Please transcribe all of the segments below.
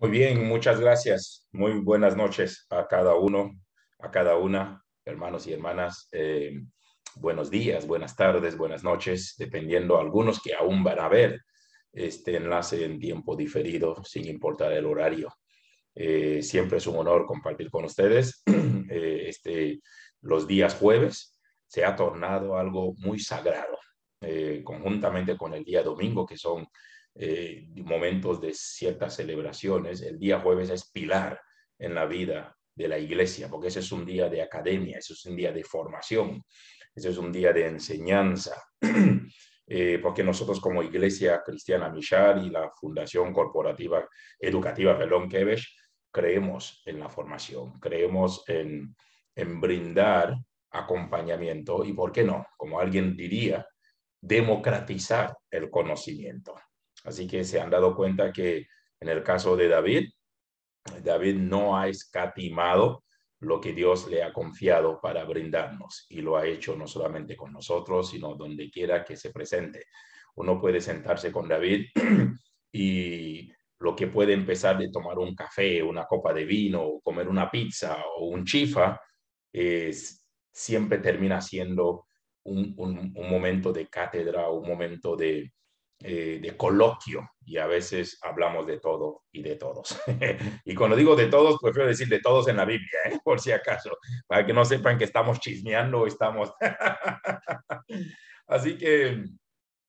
Muy bien, muchas gracias. Muy buenas noches a cada uno, a cada una, hermanos y hermanas. Buenos días, buenas tardes, buenas noches, dependiendo algunos que aún van a ver este enlace en tiempo diferido, sin importar el horario. Siempre es un honor compartir con ustedes. Los días jueves se ha tornado algo muy sagrado, conjuntamente con el día domingo, que son momentos de ciertas celebraciones. El día jueves es pilar en la vida de la iglesia, porque ese es un día de academia, ese es un día de formación, ese es un día de enseñanza. Porque nosotros como Iglesia Cristiana Mishar y la Fundación Corporativa Educativa Belón Kevesh creemos en la formación, creemos en brindar acompañamiento y, ¿por qué no? Como alguien diría, democratizar el conocimiento. Así que se han dado cuenta que en el caso de David, David no ha escatimado lo que Dios le ha confiado para brindarnos y lo ha hecho no solamente con nosotros, sino donde quiera que se presente. Uno puede sentarse con David y lo que puede empezar de tomar un café, una copa de vino, comer una pizza o un chifa, siempre termina siendo un momento de cátedra, un momento de coloquio, y a veces hablamos de todo y de todos. Y cuando digo de todos, prefiero decir de todos en la Biblia, por si acaso, para que no sepan que estamos chismeando o estamos... Así que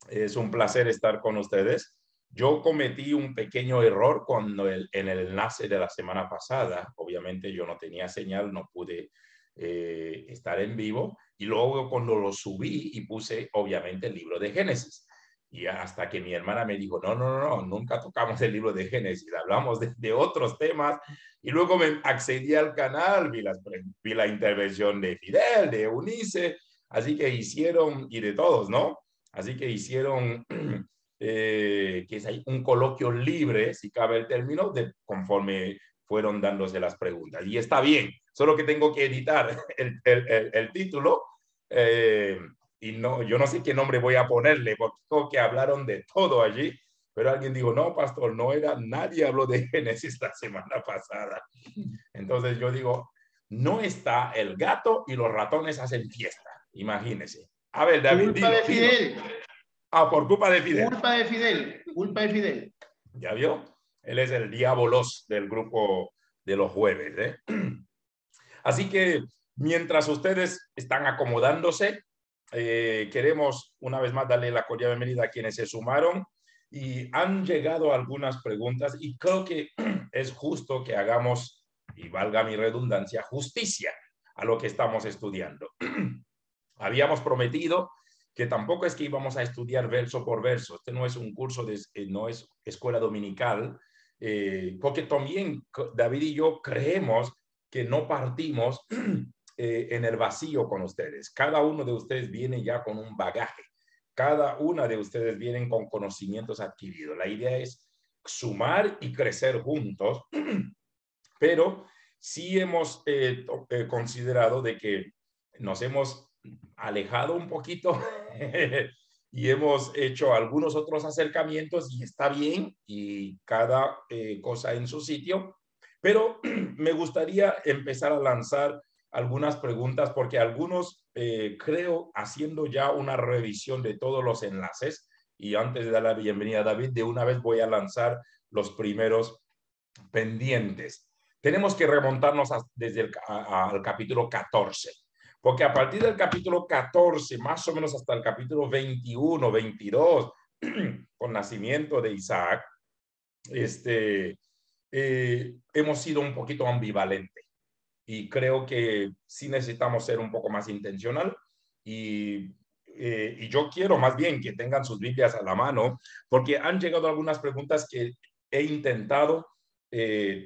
es un placer estar con ustedes. Yo cometí un pequeño error cuando en el enlace de la semana pasada. Obviamente yo no tenía señal, no pude estar en vivo. Y luego cuando lo subí y puse, obviamente, el libro de Génesis. Y hasta que mi hermana me dijo, no, no, no, no, nunca tocamos el libro de Génesis, hablamos de otros temas. Y luego me accedí al canal, vi la intervención de Fidel, de Eunice, así que hicieron, y de todos, ¿no? Así que hicieron que es ahí un coloquio libre, si cabe el término, conforme fueron dándose las preguntas. Y está bien, solo que tengo que editar el título. Eh, y no, yo no sé qué nombre voy a ponerle, porque creo que hablaron de todo allí, pero alguien dijo, no, pastor, no era, nadie habló de Génesis la semana pasada. Entonces yo digo, no está el gato y los ratones hacen fiesta, imagínese. A ver, David, Culpa dilo, de dilo. Fidel. Ah, por culpa de Fidel. Culpa de Fidel. Culpa de Fidel. ¿Ya vio? Él es el diabolos del grupo de los jueves, ¿eh? Así que mientras ustedes están acomodándose, queremos una vez más darle la cordial bienvenida a quienes se sumaron y han llegado algunas preguntas y creo que es justo que hagamos, y valga mi redundancia, justicia a lo que estamos estudiando. Habíamos prometido que tampoco es que íbamos a estudiar verso por verso. Este no es un curso, no es escuela dominical, porque también David y yo creemos que no partimos en el vacío con ustedes. Cada uno de ustedes viene ya con un bagaje. Cada una de ustedes vienen con conocimientos adquiridos. La idea es sumar y crecer juntos, pero sí hemos considerado de que nos hemos alejado un poquito y hemos hecho algunos otros acercamientos y está bien y cada cosa en su sitio, pero me gustaría empezar a lanzar algunas preguntas porque algunos creo haciendo ya una revisión de todos los enlaces y antes de dar la bienvenida a David, de una vez voy a lanzar los primeros pendientes. Tenemos que remontarnos desde al capítulo 14, porque a partir del capítulo 14, más o menos hasta el capítulo 21, 22, con nacimiento de Isaac, hemos sido un poquito ambivalentes y creo que sí necesitamos ser un poco más intencional y yo quiero más bien que tengan sus Biblias a la mano porque han llegado algunas preguntas que he intentado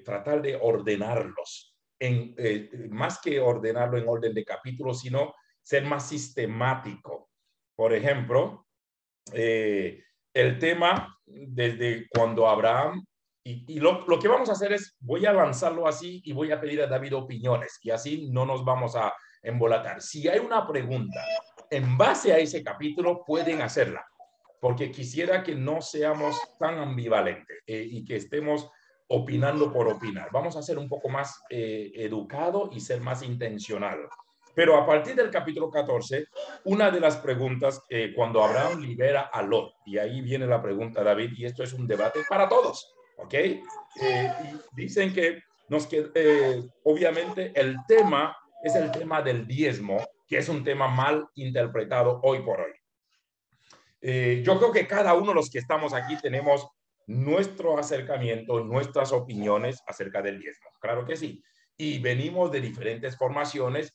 tratar de ordenarlos, más que ordenarlo en orden de capítulos, sino ser más sistemático. Por ejemplo, el tema desde cuando Abraham, y lo que vamos a hacer es, voy a lanzarlo así y voy a pedir a David opiniones, y así no nos vamos a embolatar. Si hay una pregunta en base a ese capítulo, pueden hacerla, porque quisiera que no seamos tan ambivalentes y que estemos opinando por opinar. Vamos a ser un poco más educado y ser más intencional. Pero a partir del capítulo 14, una de las preguntas, cuando Abraham libera a Lot, y ahí viene la pregunta, David, y esto es un debate para todos, ¿ok? Y dicen que obviamente el tema es el tema del diezmo, que es un tema mal interpretado hoy por hoy. Yo creo que cada uno de los que estamos aquí tenemos nuestro acercamiento, nuestras opiniones acerca del diezmo. Claro que sí. Y venimos de diferentes formaciones,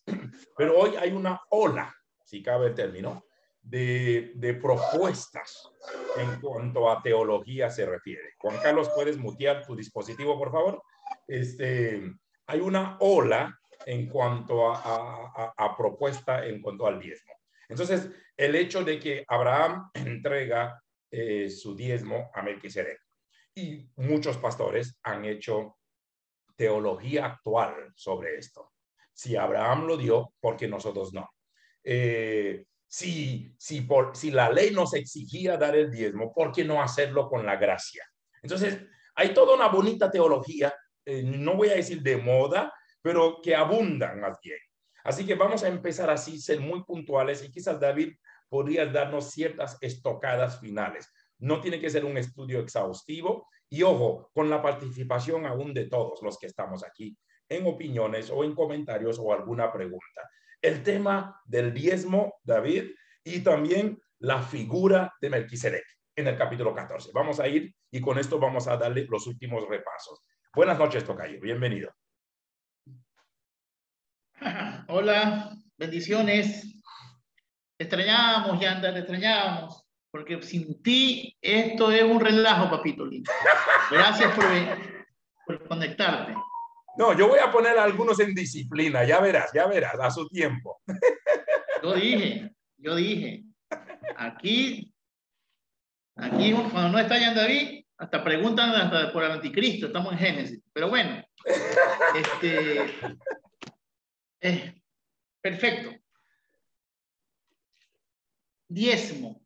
pero hoy hay una ola, si cabe el término, de propuestas en cuanto a teología se refiere. Juan Carlos, ¿puedes mutear tu dispositivo, por favor? Hay una ola en cuanto a propuesta en cuanto al diezmo. Entonces, el hecho de que Abraham entrega su diezmo a Melquisedec, y muchos pastores han hecho teología actual sobre esto. Si Abraham lo dio, ¿por qué nosotros no? Si la ley nos exigía dar el diezmo, ¿por qué no hacerlo con la gracia? Entonces, hay toda una bonita teología, no voy a decir de moda, pero que abundan más bien. Así que vamos a empezar así, ser muy puntuales, y quizás David podría darnos ciertas estocadas finales. No tiene que ser un estudio exhaustivo, y ojo, con la participación aún de todos los que estamos aquí, en opiniones o en comentarios o alguna pregunta. El tema del diezmo, David, y también la figura de Melquisedec en el capítulo 14. Vamos a ir y con esto vamos a darle los últimos repasos. Buenas noches, tocayo. Bienvenido. Hola, bendiciones. Te extrañábamos, Yanda, te extrañábamos. Porque sin ti esto es un relajo, papito lindo. Gracias por conectarte. No, yo voy a poner a algunos en disciplina, ya verás, a su tiempo. Yo dije, aquí cuando no está Yan David, hasta preguntan hasta por el anticristo, estamos en Génesis. Pero bueno, perfecto. Diezmo.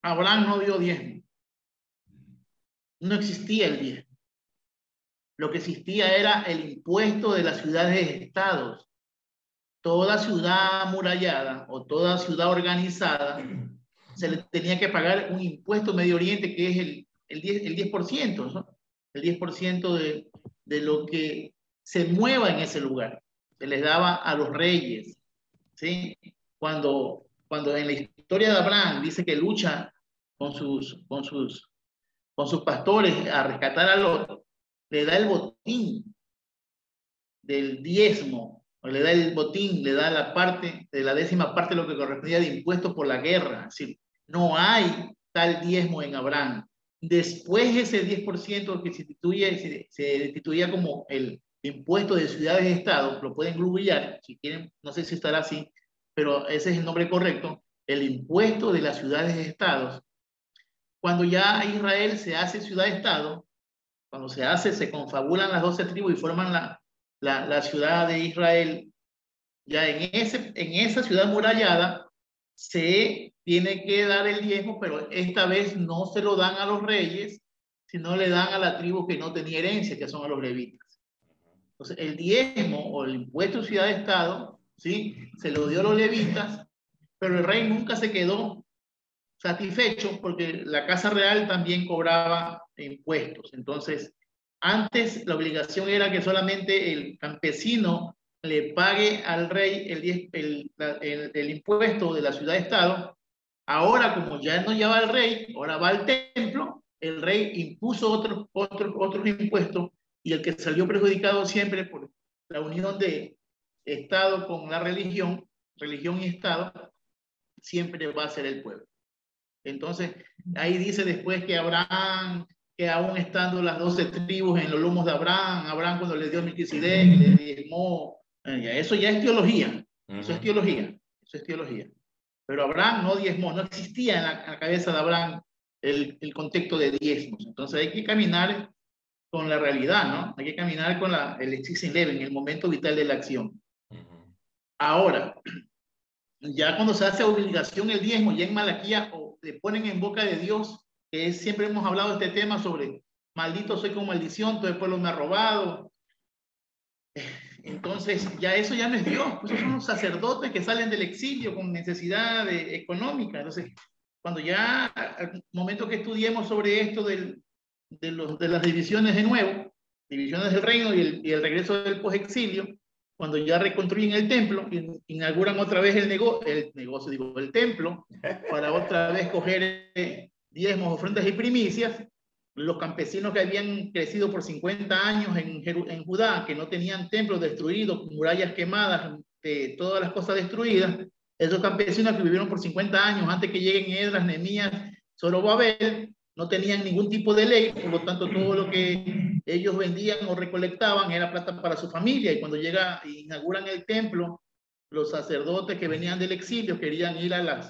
Abraham no dio diezmo. No existía el diezmo. Lo que existía era el impuesto de las ciudades-estados. Toda ciudad amurallada o toda ciudad organizada se le tenía que pagar un impuesto Medio Oriente que es el 10%, ¿no? El 10% de lo que se mueva en ese lugar. Se les daba a los reyes, ¿sí? Cuando en la historia de Abraham dice que lucha con sus pastores a rescatar a Lot, le da el botín del diezmo, o le da el botín, le da la parte de la 10ª parte de lo que correspondía de impuestos por la guerra. Es decir, no hay tal diezmo en Abraham. Después ese 10% que se instituía como el impuesto de ciudades-estado, lo pueden googlear si quieren, no sé si estará así, pero ese es el nombre correcto, el impuesto de las ciudades-estados. Cuando ya Israel se hace ciudad-estado, cuando se confabulan las 12 tribus y forman la ciudad de Israel, ya en esa ciudad murallada se tiene que dar el diezmo, pero esta vez no se lo dan a los reyes, sino le dan a la tribu que no tenía herencia, que son a los levitas. Entonces, el diezmo o el impuesto de ciudad-estado, ¿sí? Se lo dio a los levitas, pero el rey nunca se quedó satisfecho porque la casa real también cobraba impuestos. Entonces, antes la obligación era que solamente el campesino le pague al rey el impuesto de la ciudad-estado. Ahora, como ya no lleva el rey, ahora va al templo, el rey impuso otros impuestos, y el que salió perjudicado siempre por la unión de Estado con la religión y Estado, siempre va a ser el pueblo. Entonces, ahí dice después que Abraham, que aún estando las 12 tribus en los lomos de Abraham cuando le dio a Melquisedec, le diezmó, eso ya es teología, eso es teología. Pero Abraham no diezmó, no existía en la cabeza de Abraham el contexto de diezmos. Entonces hay que caminar con la realidad, ¿no? Hay que caminar con el 6-11, el momento vital de la acción. Ahora, ya cuando se hace obligación el diezmo, ya en Malaquía le ponen en boca de Dios, que siempre hemos hablado de este tema sobre maldito soy con maldición, todo el pueblo me ha robado. Entonces, ya eso ya no es Dios, esos son los sacerdotes que salen del exilio con necesidad económica. Entonces, cuando ya, al momento que estudiemos sobre esto de las divisiones de nuevo, divisiones del reino y el regreso del posexilio, cuando ya reconstruyen el templo, inauguran otra vez el templo, para otra vez coger diezmos, ofrendas y primicias. Los campesinos que habían crecido por 50 años en Judá, que no tenían templos destruidos, murallas quemadas, todas las cosas destruidas, esos campesinos que vivieron por 50 años antes que lleguen Esdras, Nehemías, Zorobabel, no tenían ningún tipo de ley, por lo tanto todo lo que ellos vendían o recolectaban era plata para su familia, y cuando inauguran el templo, los sacerdotes que venían del exilio querían ir al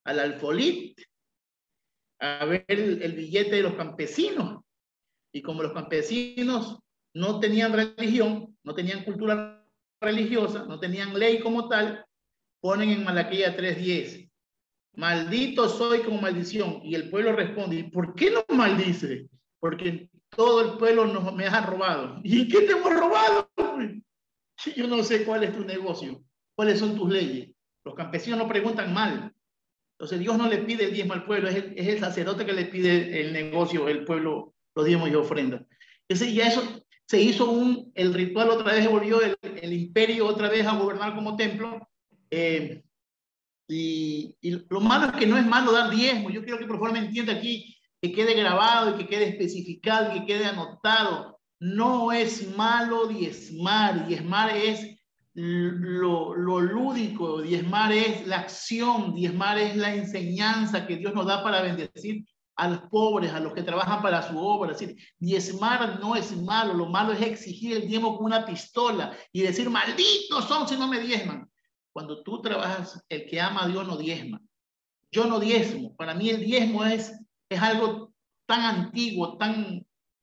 alfolí a ver el billete de los campesinos, y como los campesinos no tenían religión, no tenían cultura religiosa, no tenían ley como tal, ponen en Malaquías 3:10, maldito soy con maldición, y el pueblo responde, ¿y por qué nos maldice? Porque todo el pueblo me ha robado. ¿Y qué te hemos robado? Yo no sé cuál es tu negocio, cuáles son tus leyes. Los campesinos no preguntan mal. Entonces Dios no le pide el diezmo al pueblo, es el sacerdote que le pide el negocio, el pueblo, los diezmos y ofrendas. Entonces ya eso se hizo el ritual otra vez, volvió el imperio otra vez a gobernar como templo. Y lo malo es que no es malo dar diezmo. Yo quiero que por favor me entienda aquí, que quede grabado y que quede especificado y que quede anotado. No es malo diezmar. Diezmar es lo lúdico, diezmar es la acción, diezmar es la enseñanza que Dios nos da para bendecir a los pobres, a los que trabajan para su obra. Es decir, diezmar no es malo, lo malo es exigir el diezmo con una pistola y decir, malditos son si no me diezman. Cuando tú trabajas, el que ama a Dios no diezma. Yo no diezmo. Para mí el diezmo es algo tan antiguo,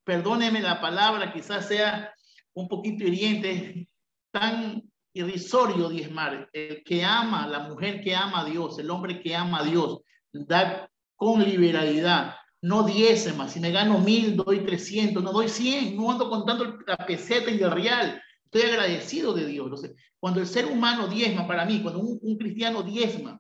perdóneme la palabra, quizás sea un poquito hiriente, tan irrisorio diezmar. El que ama, la mujer que ama a Dios, el hombre que ama a Dios, da con liberalidad. No diezma. Si me gano 1000, doy 300, no doy 100. No ando contando la peseta y el real. Estoy agradecido de Dios. Entonces, cuando el ser humano diezma, para mí, cuando un cristiano diezma,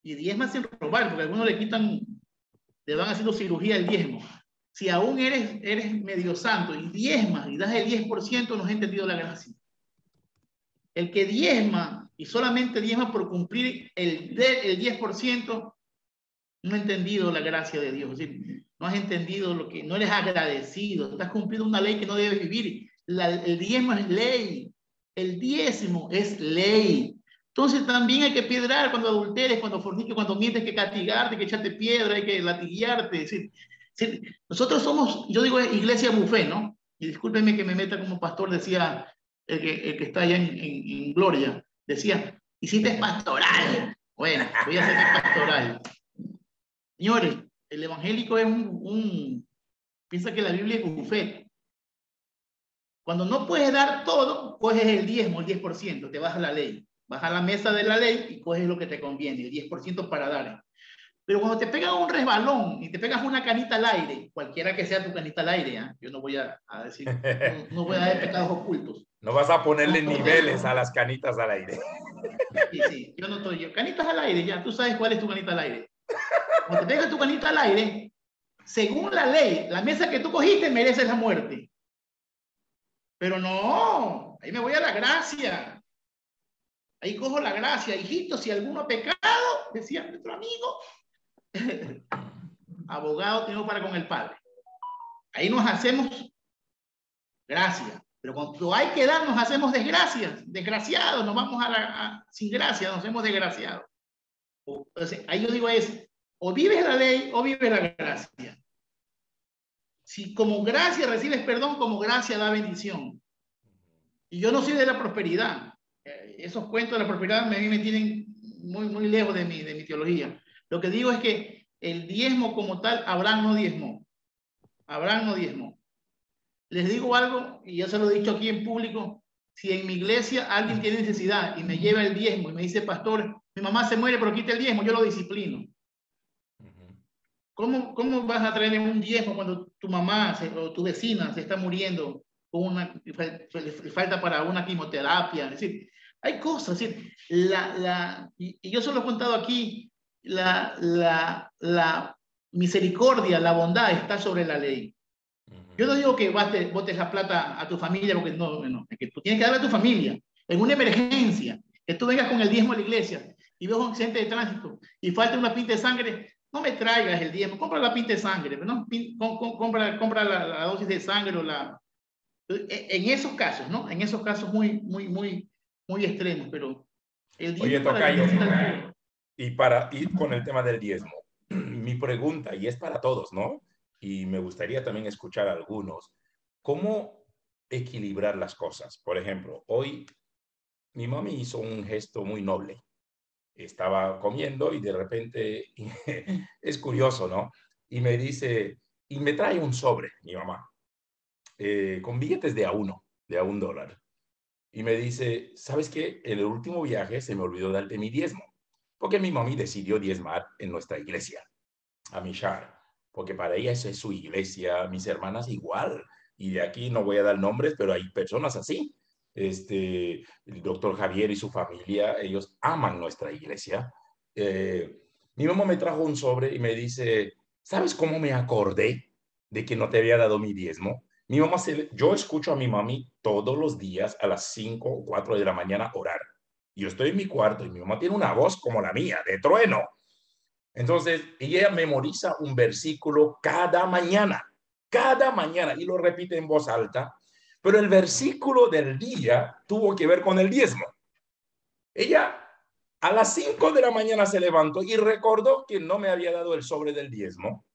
y diezma sin robar, porque algunos le van haciendo cirugía el diezmo. Si aún eres medio santo y diezmas y das el 10%, no has entendido la gracia. El que diezma y solamente diezma por cumplir el 10%, no ha entendido la gracia de Dios. Es decir, no has entendido no eres agradecido, estás cumpliendo una ley que no debes vivir. El diezmo es ley, el diezmo es ley. Entonces también hay que piedrar cuando adulteres, cuando forniques, cuando mientes, hay que castigarte, hay que echarte piedra, hay que latiguearte. Es decir, nosotros somos, yo digo iglesia buffet, ¿no? Y discúlpenme que me meta como pastor, decía el que está allá en Gloria, decía, hiciste pastoral. Bueno, voy a hacer mi pastoral. Señores, el evangélico es piensa que la Biblia es buffet. Cuando no puedes dar todo, coges el diezmo, el 10%, te vas a la ley. Vas a la mesa de la ley y coges lo que te conviene, el 10% para dar. Pero cuando te pegas un resbalón y te pegas una canita al aire, cualquiera que sea tu canita al aire, ¿eh? Yo no voy a decir, no voy a dar pecados ocultos. No vas a ponerle niveles a las canitas al aire. Sí, yo no estoy. Canitas al aire, ya, tú sabes cuál es tu canita al aire. Cuando te pegas tu canita al aire, según la ley, la mesa que tú cogiste merece la muerte. Pero no, ahí me voy a la gracia. Ahí cojo la gracia. Hijito, si alguno ha pecado, decía nuestro amigo, abogado tengo para con el Padre. Ahí nos hacemos gracia. Pero cuando hay que dar, nos hacemos desgraciados, nos vamos sin gracia, nos hacemos desgraciados. Entonces, ahí yo digo o vives la ley o vives la gracia. Si como gracia recibes perdón, como gracia da bendición. Y yo no soy de la prosperidad. Esos cuentos de la prosperidad a mí me tienen muy, muy lejos de mi teología. Lo que digo es que el diezmo como tal, Abraham no diezmó. Abraham no diezmó. Les digo algo, y ya se lo he dicho aquí en público, si en mi iglesia alguien tiene necesidad y me lleva el diezmo y me dice, pastor, mi mamá se muere pero quita el diezmo, yo lo disciplino. ¿Cómo vas a traer un diezmo cuando tu mamá o tu vecina se está muriendo con le falta para una quimioterapia? Es decir, hay cosas, es decir, y yo solo he contado aquí, la misericordia, la bondad está sobre la ley. Yo no digo que botes la plata a tu familia, porque no, es que tú tienes que darle a tu familia. En una emergencia, que tú vengas con el diezmo a la iglesia y ves un accidente de tránsito y falta una pinta de sangre, no me traigas el diezmo, compra la pinta de sangre, ¿no? Compra la dosis de sangre o la... En esos casos, ¿no? En esos casos muy extremos, pero el Oye, diezmo para que Tocayo, necesita el pueblo. y para ir con el tema del diezmo, mi pregunta, y es para todos, ¿no? Y me gustaría también escuchar a algunos, ¿cómo equilibrar las cosas? Por ejemplo, hoy mi mami hizo un gesto muy noble. Estaba comiendo y de repente, es curioso, ¿no? Y me dice, y me trae un sobre, mi mamá, con billetes de a un dólar. Y me dice, ¿sabes qué? En el último viaje se me olvidó darte mi diezmo, porque mi mami decidió diezmar en nuestra iglesia, a Mishar, porque para ella esa es su iglesia, mis hermanas igual, y de aquí no voy a dar nombres, pero hay personas así. El doctor Javier y su familia, ellos aman nuestra iglesia. Eh, Mi mamá me trajo un sobre y me dice, ¿sabes cómo me acordé de que no te había dado mi diezmo? Yo escucho a mi mami todos los días a las 5 o 4 de la mañana orar. Yo estoy en mi cuarto y mi mamá tiene una voz como la mía, de trueno. Entonces, ella memoriza un versículo cada mañana, y lo repite en voz alta, pero el versículo del día tuvo que ver con el diezmo. Ella a las 5 de la mañana se levantó y recordó que no me había dado el sobre del diezmo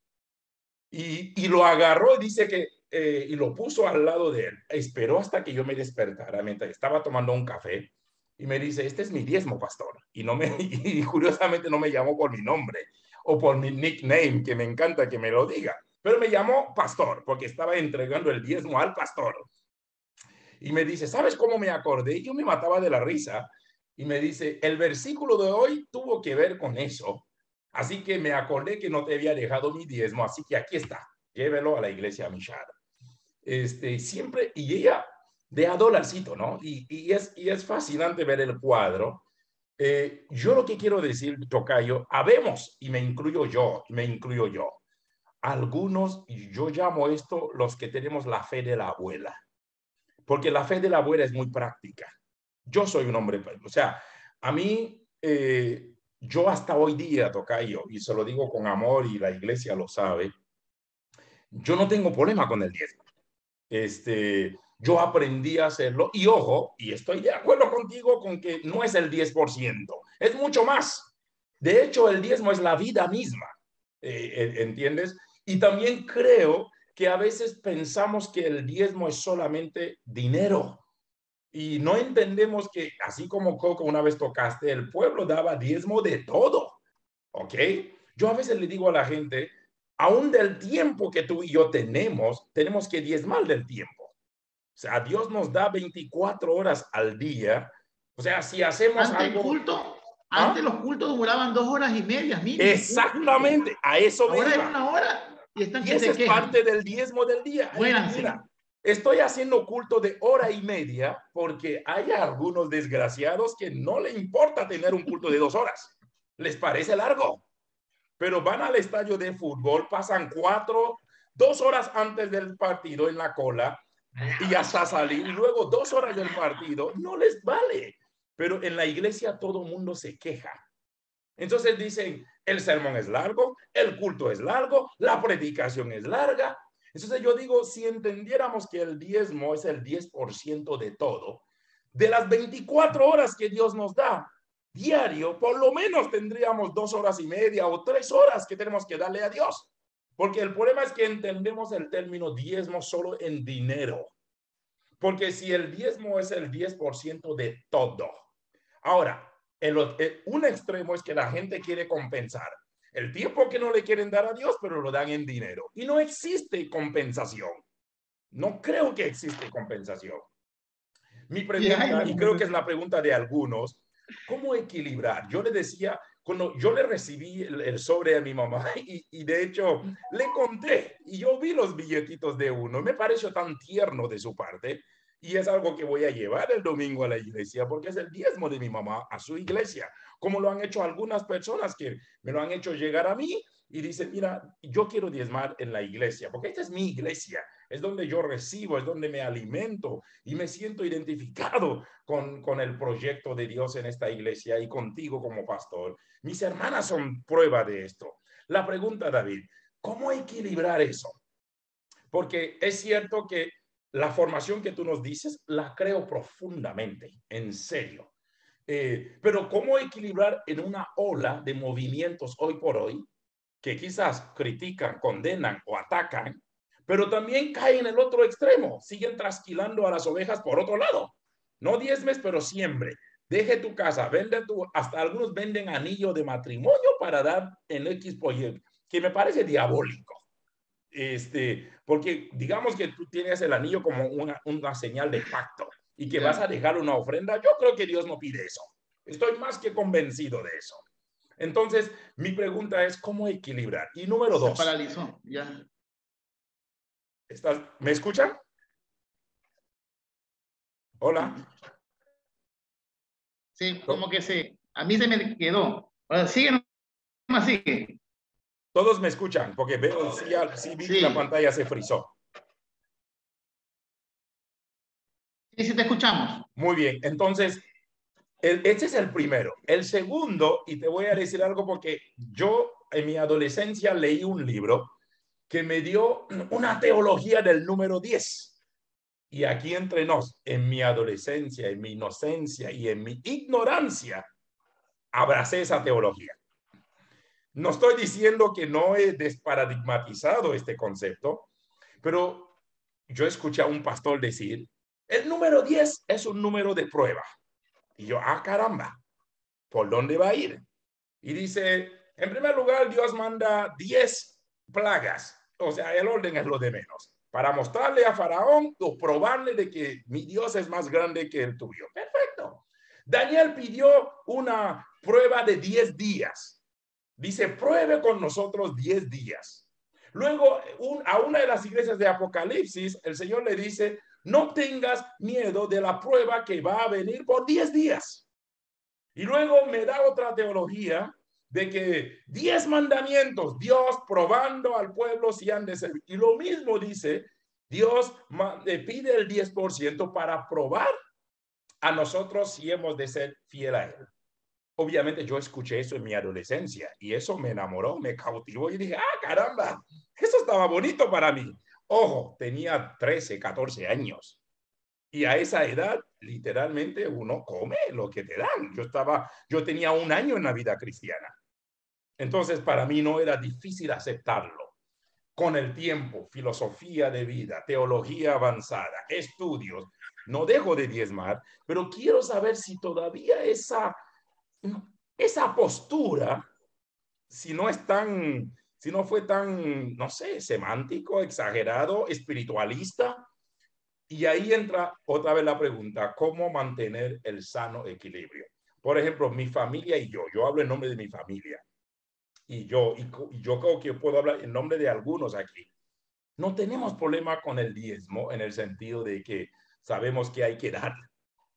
y lo agarró y dice que, y lo puso al lado de él. Esperó hasta que yo me despertara mientras estaba tomando un café y me dice, este es mi diezmo, pastor. Y curiosamente no me llamó por mi nombre o por mi nickname, que me encanta que me lo diga, pero me llamó pastor porque estaba entregando el diezmo al pastor. Y me dice, ¿sabes cómo me acordé? Y yo me mataba de la risa. Y me dice, el versículo de hoy tuvo que ver con eso. Así que me acordé que no te había dejado mi diezmo, así que aquí está, llévelo a la iglesia Mishar. Siempre, y ella de a dolarcito, ¿no? Y es fascinante ver el cuadro. Yo lo que quiero decir, Tocayo, habemos, y me incluyo yo, algunos, y yo llamo esto los que tenemos la fe de la abuela, porque la fe de la abuela es muy práctica. Yo soy un hombre, o sea, a mí, yo hasta hoy día, Tocayo, y se lo digo con amor y la iglesia lo sabe, yo no tengo problema con el diezmo. Yo aprendí a hacerlo y ojo, y estoy de acuerdo contigo con que no es el 10%, es mucho más. De hecho, el diezmo es la vida misma, ¿entiendes? Y también creo que a veces pensamos que el diezmo es solamente dinero y no entendemos que, así como Coco una vez tocaste, el pueblo daba diezmo de todo, ¿ok? Yo a veces le digo a la gente, aún del tiempo que tú y yo tenemos que diezmar del tiempo. O sea, Dios nos da 24 horas al día. O sea, si hacemos Antes el algo... culto, antes ¿Ah? los cultos duraban 2 horas y media mínimo, un culto. Exactamente, a eso me Ahora es iba. 1 hora y están Y que ese se es parte quejan. del diezmo del día. Muéranse. Mira, estoy haciendo culto de hora y media porque hay algunos desgraciados que no le importa tener un culto de 2 horas. Les parece largo, pero van al estadio de fútbol, pasan 2 horas antes del partido en la cola y hasta salir, y luego 2 horas del partido, no les vale. Pero en la iglesia todo el mundo se queja. Entonces dicen, el sermón es largo, el culto es largo, la predicación es larga. Entonces yo digo, si entendiéramos que el diezmo es el 10% de todo, de las 24 horas que Dios nos da diario, por lo menos tendríamos 2 horas y media o 3 horas que tenemos que darle a Dios. Porque el problema es que entendemos el término diezmo solo en dinero. Porque si el diezmo es el 10% de todo. Ahora, un extremo es que la gente quiere compensar el tiempo que no le quieren dar a Dios, pero lo dan en dinero. Y no existe compensación. No creo que existe compensación. Mi Y hay pregunta, una y creo que es la conversación. pregunta de algunos, ¿cómo equilibrar? Yo le decía, cuando yo le recibí el sobre a mi mamá y de hecho le conté y yo vi los billetitos de uno, me pareció tan tierno de su parte y es algo que voy a llevar el domingo a la iglesia porque es el diezmo de mi mamá a su iglesia, como lo han hecho algunas personas que me lo han hecho llegar a mí y dicen, mira, yo quiero diezmar en la iglesia porque esta es mi iglesia, es donde yo recibo, es donde me alimento y me siento identificado con el proyecto de Dios en esta iglesia y contigo como pastor. Mis hermanas son prueba de esto. La pregunta, David, ¿cómo equilibrar eso? Porque es cierto que la formación que tú nos dices la creo profundamente, en serio. Pero ¿cómo equilibrar en una ola de movimientos hoy por hoy que quizás critican, condenan o atacan, pero también caen en el otro extremo, siguen trasquilando a las ovejas por otro lado? No diezmes, pero siempre. Deje tu casa, vende tu, hasta algunos venden anillo de matrimonio para dar en X proyecto, que me parece diabólico. Porque digamos que tú tienes el anillo como una señal de pacto y que vas a dejar una ofrenda, yo creo que Dios no pide eso. Estoy más que convencido de eso. Entonces, mi pregunta es, ¿cómo equilibrar? Y número dos. Se paralizó, ya. ¿Me escuchan? Hola. Sí, como que a mí se me quedó. Ahora, sigue, nomás sigue. Todos me escuchan, porque veo, sí vi que la pantalla se frizó. Sí, te escuchamos. Muy bien, entonces, este es el primero. El segundo, y te voy a decir algo porque yo en mi adolescencia leí un libro que me dio una teología del número 10. Y aquí entre nos, en mi adolescencia, en mi inocencia y en mi ignorancia, abracé esa teología. No estoy diciendo que no he desparadigmatizado este concepto, pero yo escuché a un pastor decir, el número 10 es un número de prueba. Y yo, caramba, ¿por dónde va a ir? Y dice, en primer lugar, Dios manda 10 plagas. O sea, el orden es lo de menos. Para mostrarle a Faraón o probarle de que mi Dios es más grande que el tuyo. Perfecto. Daniel pidió una prueba de 10 días. Dice, pruebe con nosotros 10 días. Luego, a una de las iglesias de Apocalipsis, el Señor le dice, no tengas miedo de la prueba que va a venir por 10 días. Y luego me da otra teología de que 10 mandamientos, Dios probando al pueblo si han de servir. Y lo mismo dice, Dios pide el 10% para probar a nosotros si hemos de ser fiel a Él. Obviamente yo escuché eso en mi adolescencia y eso me enamoró, me cautivó y dije, caramba, eso estaba bonito para mí. Ojo, tenía 13, 14 años. Y a esa edad, literalmente, uno come lo que te dan. Yo tenía un año en la vida cristiana. Entonces, para mí no era difícil aceptarlo. Con el tiempo, filosofía de vida, teología avanzada, estudios, no dejo de diezmar, pero quiero saber si todavía esa postura, si no fue tan, no sé, semántico, exagerado, espiritualista. Y ahí entra otra vez la pregunta, ¿cómo mantener el sano equilibrio? Por ejemplo, mi familia y yo hablo en nombre de mi familia, y yo creo que puedo hablar en nombre de algunos aquí. No tenemos problema con el diezmo en el sentido de que sabemos que hay que dar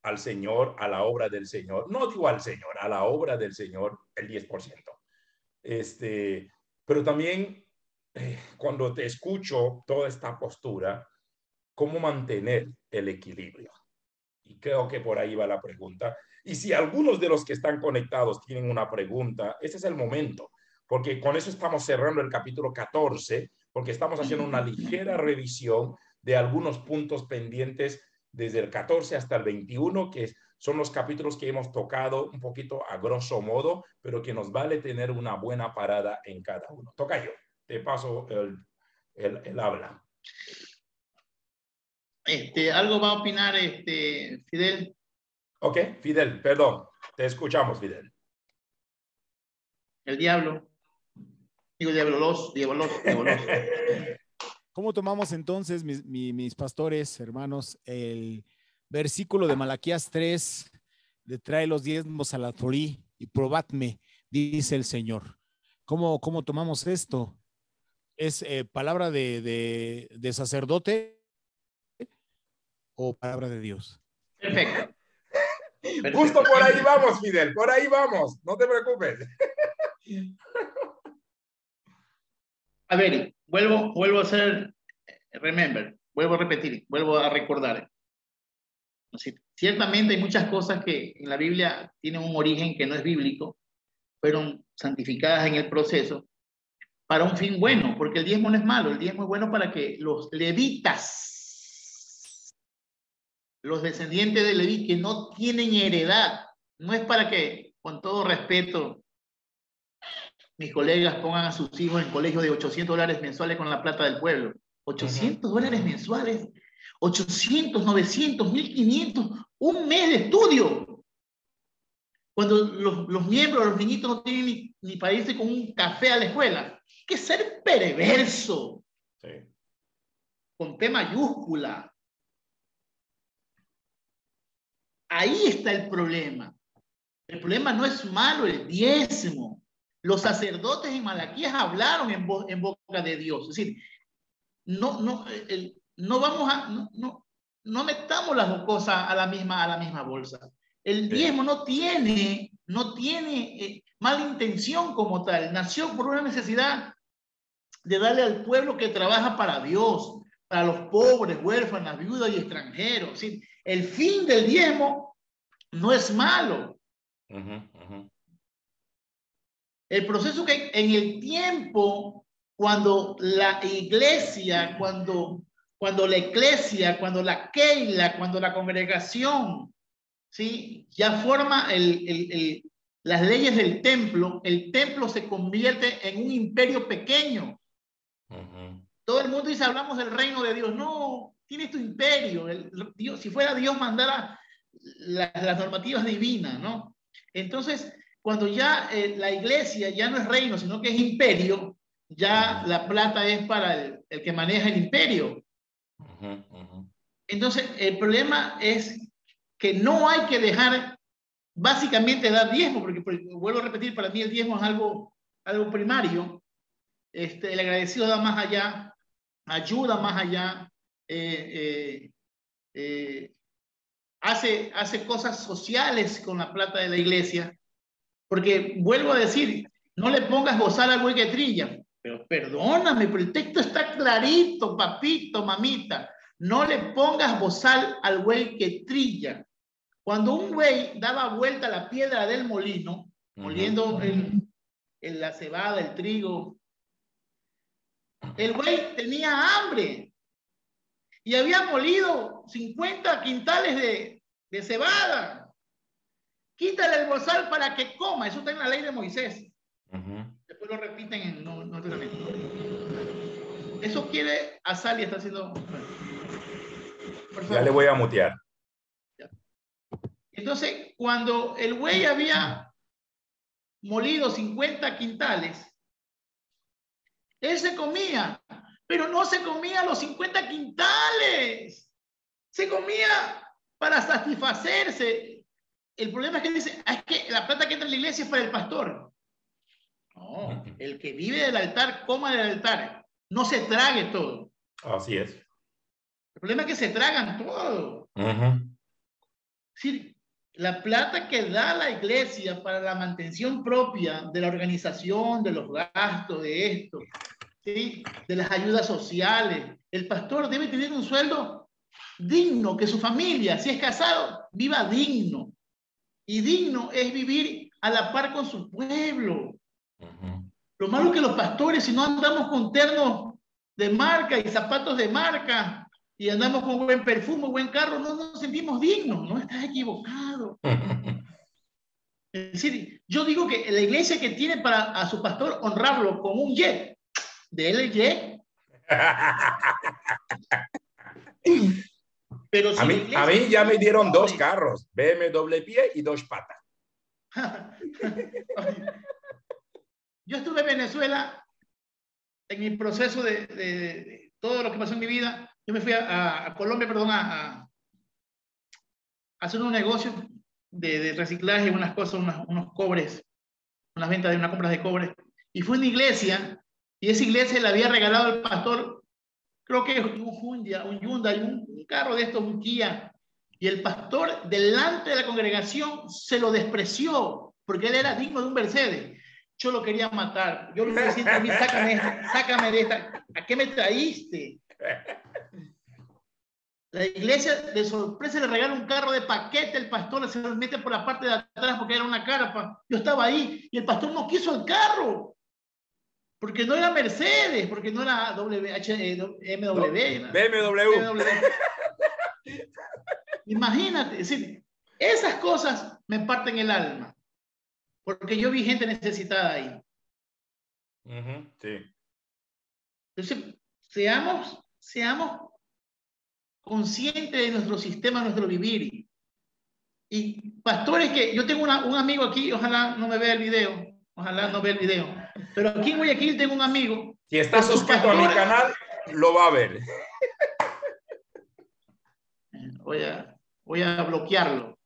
al Señor, a la obra del Señor. No digo al Señor, a la obra del Señor el 10%. Pero también cuando te escucho toda esta postura, ¿cómo mantener el equilibrio? Y creo que por ahí va la pregunta. Y si algunos de los que están conectados tienen una pregunta, ese es el momento, porque con eso estamos cerrando el capítulo 14, porque estamos haciendo una ligera revisión de algunos puntos pendientes desde el 14 hasta el 21, que son los capítulos que hemos tocado un poquito a grosso modo, pero que nos vale tener una buena parada en cada uno. Tocayo, te paso el habla. Algo va a opinar Fidel. Ok, Fidel, perdón. Te escuchamos, Fidel. El diablo. Digo, diablos. ¿Cómo tomamos entonces, mis pastores, hermanos, el versículo de Malaquías 3, de trae los diezmos a la Torí y probadme dice el Señor. ¿Cómo tomamos esto? ¿Es palabra de sacerdote o palabra de Dios? Perfecto. Perfecto. Justo por ahí vamos, Fidel, por ahí vamos, no te preocupes. A ver, vuelvo a hacer, vuelvo a repetir, vuelvo a recordar. Ciertamente hay muchas cosas que en la Biblia tienen un origen que no es bíblico, fueron santificadas en el proceso para un fin bueno, porque el diezmo no es malo, el diezmo es bueno para que los levitas, los descendientes de Leví que no tienen heredad, no es para que, con todo respeto, mis colegas pongan a sus hijos en colegios de $800 mensuales con la plata del pueblo. $800 mensuales, 800, 900, 1500, un mes de estudio. Cuando los miembros, los niñitos no tienen ni para irse con un café a la escuela. Que ser perverso. Sí. Con P mayúscula. Ahí está el problema. El problema no es malo, el diezmo. Los sacerdotes en Malaquías hablaron en boca de Dios. Es decir, no metamos las dos cosas a la misma bolsa. El diezmo no tiene mala intención como tal. Nació por una necesidad de darle al pueblo que trabaja para Dios, para los pobres, huérfanas, viudas y extranjeros. Es decir, el fin del diezmo no es malo. El proceso que en el tiempo, cuando la iglesia, cuando la eclesia, cuando la keila, cuando la congregación, ¿sí?, ya forma las leyes del templo, el templo se convierte en un imperio pequeño. Todo el mundo dice, hablamos del reino de Dios. No, tienes tu imperio. Dios, si fuera Dios, mandara las normativas divinas, ¿no? Entonces, cuando ya la iglesia ya no es reino, sino que es imperio, ya la plata es para el que maneja el imperio. Entonces, el problema es que no hay que dejar básicamente dar diezmo, porque vuelvo a repetir, para mí el diezmo es algo primario. El agradecido da más allá, ayuda más allá, hace cosas sociales con la plata de la iglesia, porque vuelvo a decir, no le pongas bozal al güey que trilla, pero perdóname, pero el texto está clarito, papito, mamita, no le pongas bozal al güey que trilla. Cuando un güey daba vuelta a la piedra del molino, moliendo la cebada, el trigo, el güey tenía hambre y había molido 50 quintales de cebada. Quítale el bozal para que coma. Eso está en la ley de Moisés. Después lo repiten en Nuevo Testamento. Eso quiere Azali, está haciendo... Ya le voy a mutear. Entonces, cuando el güey había molido 50 quintales, él se comía, pero no se comía los 50 quintales. Se comía para satisfacerse. El problema es que dice, es que la plata que entra en la iglesia es para el pastor. No, el que vive del altar, coma del altar. No se trague todo. Así es. El problema es que se tragan todo. Sí, la plata que da la iglesia para la mantención propia de la organización, de los gastos, de esto, ¿sí?, de las ayudas sociales. El pastor debe tener un sueldo digno, que su familia, si es casado, viva digno. Y digno es vivir a la par con su pueblo. Lo malo es que los pastores, si no andamos con ternos de marca y zapatos de marca y andamos con buen perfume, buen carro, no nos sentimos dignos. No, estás equivocado. Es decir, yo digo que la iglesia que tiene para a su pastor honrarlo con un jet, déle el jet. Pero si a mí ya me dieron dos carros, BMW pie y dos patas. Yo estuve en Venezuela en mi proceso de todo lo que pasó en mi vida. Yo me fui a Colombia, perdón, a hacer un negocio de reciclaje, unas cosas, unos cobres. unas ventas de unas compras de cobre. Y fue una iglesia, y esa iglesia le había regalado al pastor, creo que un Hyundai, un carro de estos, un Kia. Y el pastor, delante de la congregación, se lo despreció, porque él era digno de un Mercedes. Yo lo quería matar. Yo le decía a mí, sácame de esta. ¿A qué me traíste? La iglesia de sorpresa le regala un carro de paquete, el pastor se lo mete por la parte de atrás porque era una carpa. Yo estaba ahí y el pastor no quiso el carro. Porque no era Mercedes, porque no era BMW. Imagínate, es decir, esas cosas me parten el alma. Porque yo vi gente necesitada ahí. Sí. Entonces, seamos conscientes de nuestro sistema, nuestro vivir. Y pastores que, yo tengo un amigo aquí, ojalá no me vea el video, ojalá no vea el video, pero aquí en Guayaquil tengo un amigo. Si está suscrito a mi canal, lo va a ver. Voy a bloquearlo.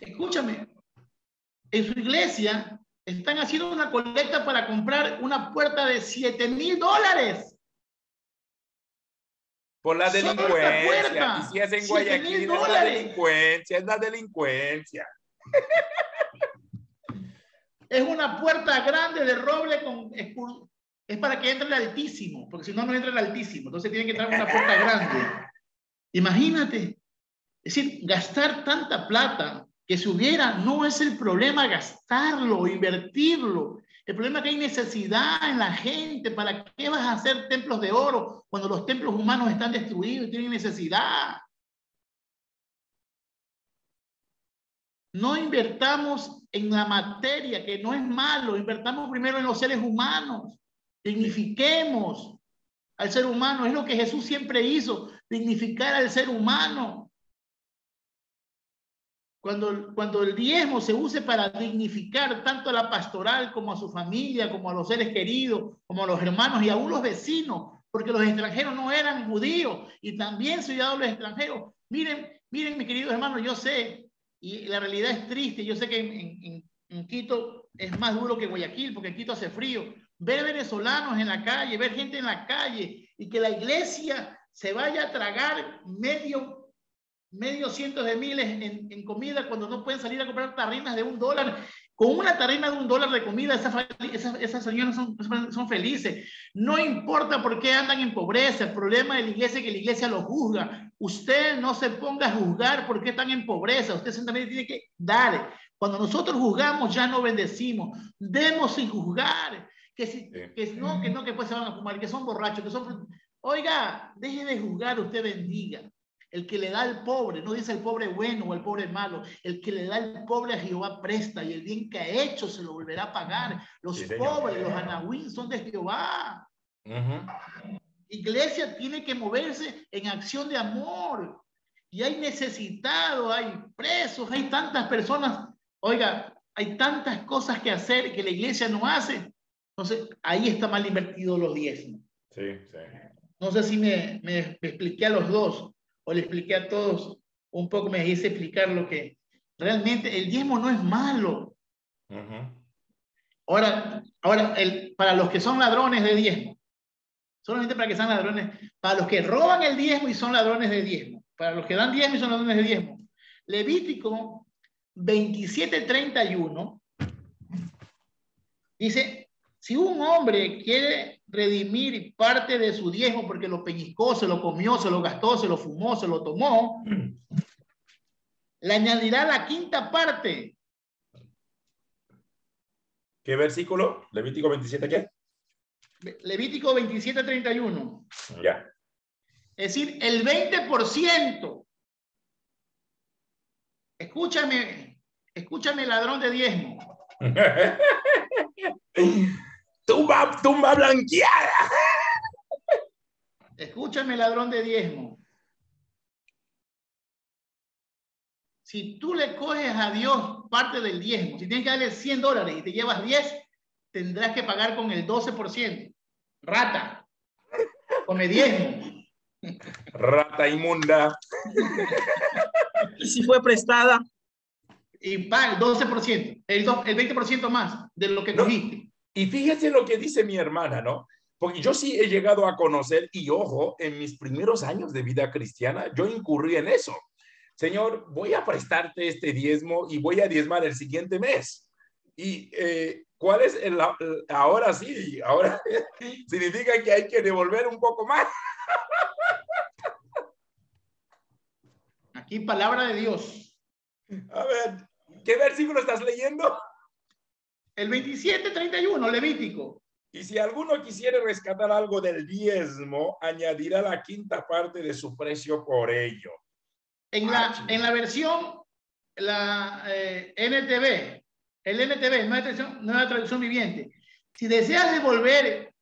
Escúchame, en su iglesia están haciendo una colecta para comprar una puerta de $7,000. Por la delincuencia. Y si es en Guayaquil, es la delincuencia, es la delincuencia. Es una puerta grande de roble es para que entre el Altísimo, porque si no, no entra el Altísimo. Entonces tiene que entrar una puerta grande. Imagínate. Es decir, gastar tanta plata que si hubiera, no es el problema gastarlo, invertirlo. El problema es que hay necesidad en la gente. ¿Para qué vas a hacer templos de oro cuando los templos humanos están destruidos y tienen necesidad? No invertamos en la materia, que no es malo. Invertamos primero en los seres humanos. Dignifiquemos al ser humano. Es lo que Jesús siempre hizo, dignificar al ser humano. Cuando el diezmo se use para dignificar tanto a la pastoral como a su familia, como a los seres queridos, como a los hermanos y aún los vecinos, porque los extranjeros no eran judíos y también ciudadanos los extranjeros. Miren, mis queridos hermanos, yo sé, y la realidad es triste, yo sé que en Quito es más duro que Guayaquil, porque en Quito hace frío. Ver venezolanos en la calle, ver gente en la calle y que la iglesia se vaya a tragar medio cientos de miles en comida cuando no pueden salir a comprar tarrinas de $1. Con una tarrina de $1 de comida, esas señoras son felices. No importa por qué andan en pobreza. El problema de la iglesia es que la iglesia los juzga. Usted no se ponga a juzgar por qué están en pobreza. Usted también tiene que dar. Cuando nosotros juzgamos, ya no bendecimos. Demos sin juzgar. Que pues se van a fumar, que son borrachos, que son... Oiga, deje de juzgar, usted bendiga. El que le da al pobre, no dice el pobre bueno o el pobre malo, el que le da al pobre a Jehová presta y el bien que ha hecho se lo volverá a pagar. Los pobres, los anahuín son de Jehová. Iglesia tiene que moverse en acción de amor. Y hay necesitados, hay presos, hay tantas personas. Oiga, hay tantas cosas que hacer que la iglesia no hace. Entonces, ahí está mal invertido los diezmos. Sí. No sé si me expliqué a los dos. O le expliqué a todos un poco, me hice explicar lo que realmente el diezmo no es malo. Ahora para los que son ladrones de diezmo, solamente para que sean ladrones, para los que roban el diezmo y son ladrones de diezmo, para los que dan diezmo y son ladrones de diezmo, Levítico 27:31 dice, si un hombre quiere redimir parte de su diezmo porque lo pellizcó, se lo comió, se lo gastó, se lo fumó, se lo tomó, le añadirá la quinta parte. ¿Qué versículo? Levítico 27, ¿qué? Levítico 27:31. Ya. Es decir, el 20%. Escúchame, ladrón de diezmo. tumba blanqueada. Escúchame, ladrón de diezmo. Si tú le coges a Dios parte del diezmo, si tienes que darle $100 y te llevas 10, tendrás que pagar con el 12%. Rata. Come diezmo. Rata inmunda. ¿Y si fue prestada? y paga el 12%, el 20% más de lo que cogiste. Y fíjese lo que dice mi hermana, ¿no? Porque yo sí he llegado a conocer, y ojo, en mis primeros años de vida cristiana, yo incurrí en eso. Señor, voy a prestarte este diezmo y voy a diezmar el siguiente mes. Y ¿cuál es ahora sí? Ahora significa que hay que devolver un poco más. Aquí palabra de Dios. A ver, ¿qué versículo estás leyendo? El 27:31, Levítico. Y si alguno quisiere rescatar algo del diezmo, añadirá la quinta parte de su precio por ello. En la versión, la NTV, el NTV, nueva traducción viviente. Si deseas devolver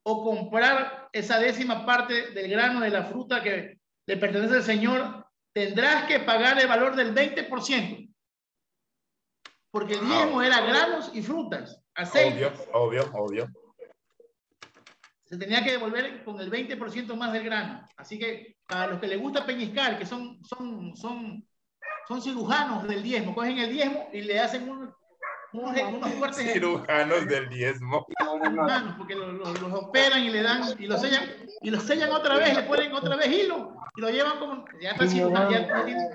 o comprar esa décima parte del grano de la fruta que le pertenece al Señor, tendrás que pagar el valor del 20%. Porque el diezmo era granos y frutas, aceite. Obvio. Se tenía que devolver con el 20% más del grano. Así que para los que les gusta peñiscar, que son cirujanos del diezmo, cogen el diezmo y le hacen unos fuertes cirujanos del diezmo. Cirujanos, porque los operan y le dan, y los sellan otra vez, le ponen otra vez hilo y lo llevan como, ya está cirujano, ya tiene.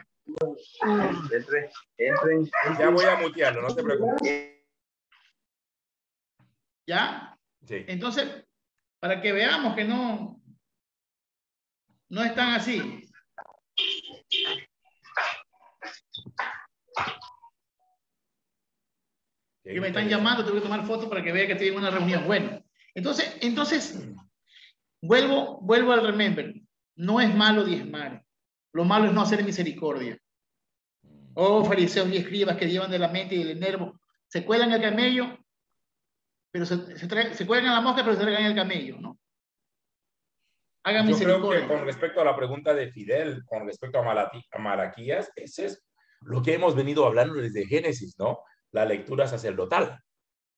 Ya voy a mutearlo, no te preocupes. ¿Ya? Sí. Entonces, para que veamos que no están así. Que me están llamando, tengo que tomar fotos para que vea que estoy en una reunión. Bueno, entonces vuelvo al remember. No es malo diezmar. Lo malo es no hacer misericordia. Oh, fariseos y escribas que llevan de la mente y del nervo, se cuelan el camello, pero se cuelgan a la mosca, pero se tragan el camello, ¿no? Hagan misericordia. Yo creo que con respecto a la pregunta de Fidel, con respecto a Malaquías, ese es lo que hemos venido hablando desde Génesis, ¿no? La lectura sacerdotal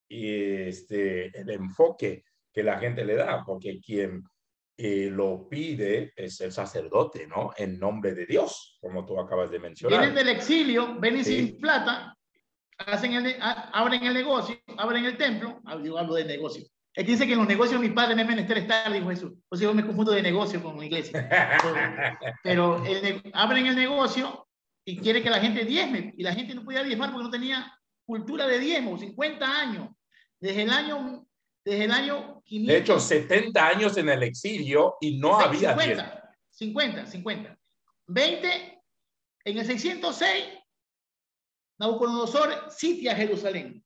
y el enfoque que la gente le da, porque quien lo pide es el sacerdote, ¿no? En nombre de Dios, como tú acabas de mencionar. Vienen del exilio, ven sin plata, abren el negocio, abren el templo. Yo hablo de negocio. Él dice que en los negocios mi padre me es menester estar, dijo Jesús. O sea, yo me confundo de negocio con la iglesia. Pero abren el negocio y quiere que la gente diezme. Y la gente no podía diezmar porque no tenía cultura de diezmo. 50 años. Desde el año 500. De hecho, 70 años en el exilio y no había 50. 20, en el 606, Nabucodonosor sitia Jerusalén.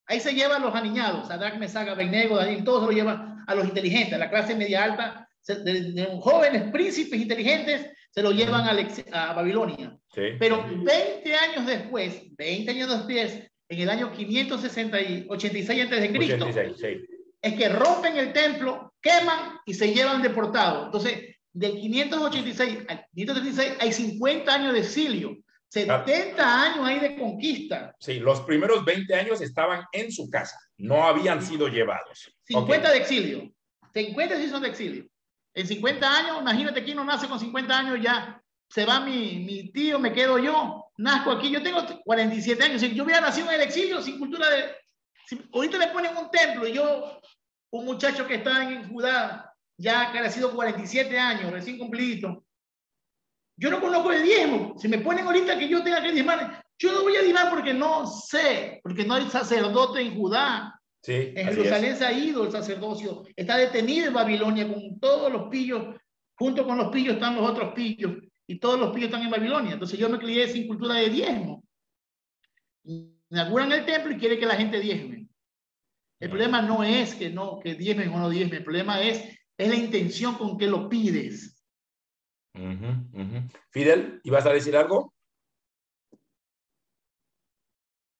Ahí se llevan los aniñados, Sadrach, Mesach, Abednego, Daniel, todos se lo llevan a los inteligentes, a la clase media alta, de jóvenes príncipes inteligentes, se lo llevan a Babilonia. Sí. Pero 20 años después, en el año 586 a.C., es que rompen el templo, queman y se llevan deportados. Entonces, del 586 al 536 hay 50 años de exilio. 70 años hay de conquista. Sí, los primeros 20 años estaban en su casa, no habían sido llevados. 50 de exilio. 50 sí son de exilio. En 50 años, imagínate quién no nace con 50 años, ya se va mi tío, me quedo yo, nazco aquí, yo tengo 47 años. Si yo hubiera nacido en el exilio sin cultura de... ahorita le ponen un templo y un muchacho que está en Judá, ya que ha sido 47 años, recién cumplido, yo no conozco el diezmo. Si me ponen ahorita que yo tenga que diezmar, yo no voy a diezmar porque no sé, porque no hay sacerdote en Judá. Sí, en Jerusalén se ha ido el sacerdocio, está detenido en Babilonia con todos los pillos, junto con los pillos están los otros pillos, y todos los pillos están en Babilonia. Entonces yo me crié sin cultura de diezmo. Inauguran el templo y quiere que la gente diezme. El problema no es que diezmen o no diezmen, el problema es la intención con que lo pides. Fidel, ¿ibas a decir algo?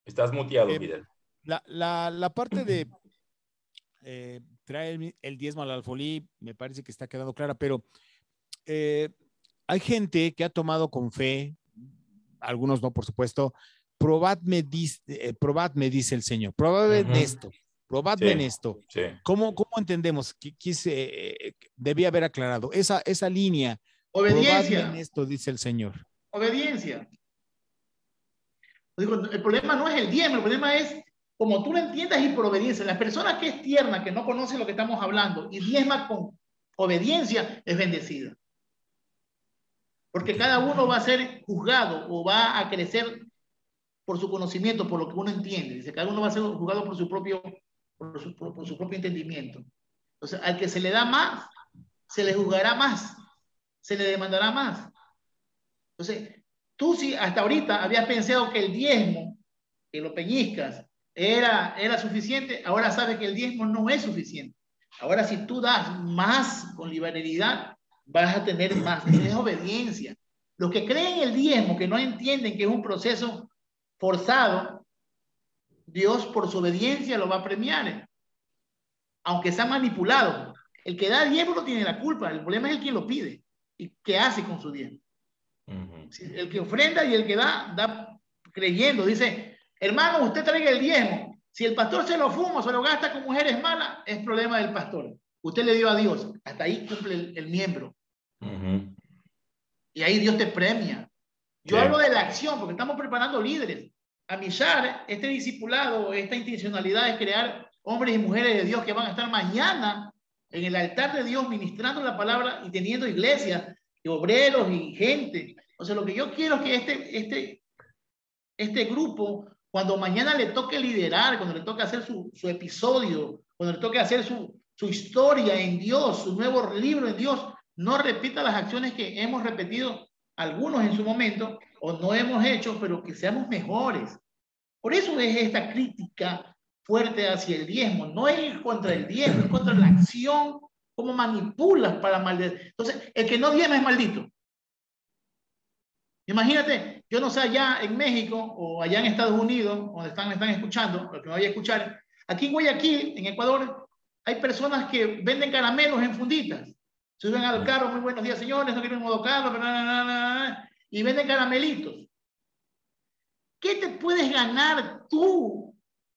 Estás muteado, Fidel. La parte de traer el diezmo al alfolí me parece que está quedando clara, pero hay gente que ha tomado con fe, algunos no, por supuesto. Probadme, dice el Señor, probadme en esto, probadme en esto. Sí. ¿Cómo entendemos? Debía haber aclarado esa línea. Obediencia. Probadme en esto, dice el Señor. Obediencia. Digo, el problema no es el diezmo, el problema es como tú lo entiendas y por obediencia. La persona que es tierna, que no conoce lo que estamos hablando y diezma con obediencia, es bendecida. Porque cada uno va a ser juzgado o va a crecer por su conocimiento, por lo que uno entiende. Dice, cada uno va a ser juzgado por su propio entendimiento. Entonces, al que se le da más, se le juzgará más, se le demandará más. Entonces, tú si hasta ahorita habías pensado que el diezmo, que lo peñiscas, era suficiente, ahora sabes que el diezmo no es suficiente. Ahora si tú das más con liberalidad, vas a tener más. Esa es obediencia. Los que creen el diezmo, que no entienden que es un proceso forzado, Dios por su obediencia lo va a premiar, aunque sea manipulado. El que da diezmo no tiene la culpa, el problema es el que lo pide y qué hace con su diezmo. El que ofrenda y el que da creyendo, dice, hermano, usted traiga el diezmo. Si el pastor se lo fuma o se lo gasta con mujeres malas, es problema del pastor. Usted le dio a Dios, hasta ahí cumple el miembro. Y ahí Dios te premia. Yo hablo de la acción, porque estamos preparando líderes. A Mishar, este discipulado, esta intencionalidad es crear hombres y mujeres de Dios que van a estar mañana en el altar de Dios ministrando la palabra y teniendo iglesias, y obreros y gente. O sea, lo que yo quiero es que este grupo, cuando mañana le toque liderar, cuando le toque hacer su episodio, cuando le toque hacer su historia en Dios, su nuevo libro en Dios, no repita las acciones que hemos repetido algunos en su momento o no hemos hecho, pero que seamos mejores. Por eso es esta crítica fuerte hacia el diezmo. No es contra el diezmo, es contra la acción, cómo manipulas para maldecir. Entonces, el que no diezma es maldito. Imagínate, yo no sé allá en México o allá en Estados Unidos, donde me están escuchando, lo que me vaya a escuchar, aquí en Guayaquil, en Ecuador, hay personas que venden caramelos en funditas. Suben al carro, muy buenos días señores, no quiero un modo carro, y venden caramelitos. ¿Qué te puedes ganar tú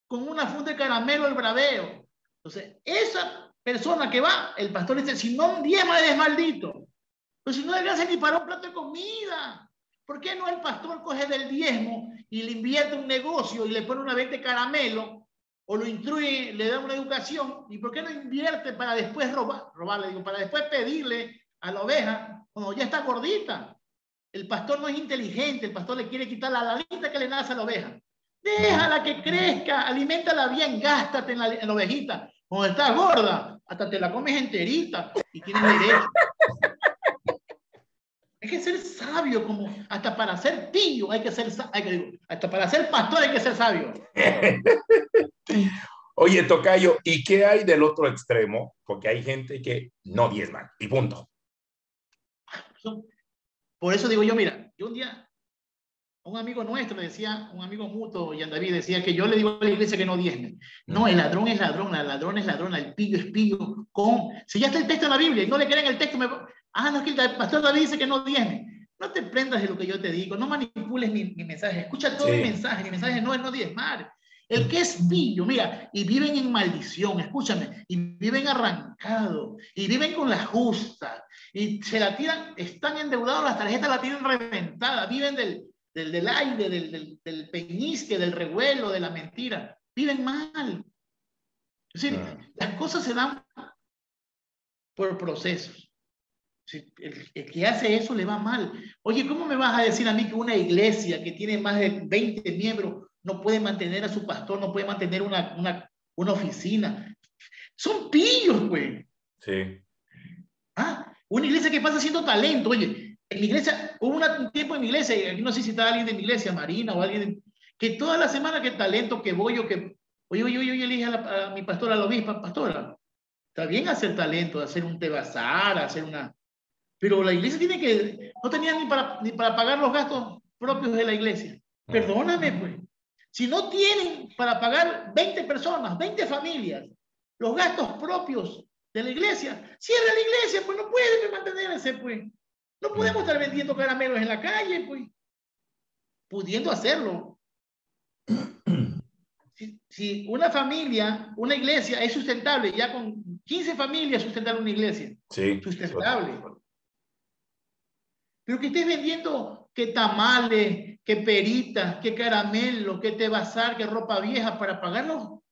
con una funda de caramelo al braveo? Entonces, esa persona que va, el pastor dice, si no diezma eres maldito. Pues si no alcanza ni para un plato de comida. ¿Por qué no el pastor coge del diezmo y le invierte un negocio y le pone una venta de caramelo o lo instruye, le da una educación? ¿Y por qué no invierte para después para después pedirle a la oveja cuando ya está gordita? El pastor no es inteligente, el pastor le quiere quitar la alita que le nace a la oveja. Déjala que crezca, aliméntala bien, gástate en la ovejita. Cuando está gorda, hasta te la comes enterita y tienes derecho. Hay que ser sabio, como hasta para ser pillo hay que ser hasta para ser pastor hay que ser sabio. Oye, tocayo, ¿y qué hay del otro extremo? Porque hay gente que no diezman y punto. Por eso digo yo, mira, yo un día, un amigo nuestro decía, un amigo mutuo, Yan David, decía que yo le digo a la iglesia que no diezme. No, el ladrón es ladrón, el ladrón es ladrón, el pillo es pillo. Si ya está el texto en la Biblia y no le creen el texto, no, es que el pastor David dice que no diezme. No te prendas de lo que yo te digo, no manipules mi mensaje, escucha todo mi mensaje no es no diezmar. El que es pillo, mira, y viven en maldición, escúchame, y viven arrancados, y viven con la justa, y se la tiran, están endeudados, las tarjetas la tienen reventada, viven del aire, del peñisque, del revuelo, de la mentira, viven mal. Es decir, las cosas se dan por procesos. El que hace eso le va mal. Oye, ¿cómo me vas a decir a mí que una iglesia que tiene más de 20 miembros no puede mantener a su pastor, no puede mantener una oficina? Son pillos, güey. Sí. Una iglesia que pasa haciendo talento. Oye, en mi iglesia, hubo un tiempo en mi iglesia, aquí no sé si está alguien de mi iglesia, Marina o alguien, que toda la semana que talento, que voy o que, oye, le dije a mi pastora, a la obispa, pastora, está bien hacer talento, hacer un tebazar, hacer una... Pero la iglesia tiene que, no tenía ni para pagar los gastos propios de la iglesia. Perdóname, pues. Si no tienen para pagar 20 personas, 20 familias, los gastos propios de la iglesia, cierra la iglesia, pues no puede mantenerse, pues. No podemos estar vendiendo caramelos en la calle, pues. Pudiendo hacerlo. Si una familia, una iglesia es sustentable, ya con 15 familias sustentable una iglesia. Sí. Sustentable. Pero que estés vendiendo qué tamales, qué peritas, qué caramelo, qué té bazar, qué ropa vieja para pagarlo.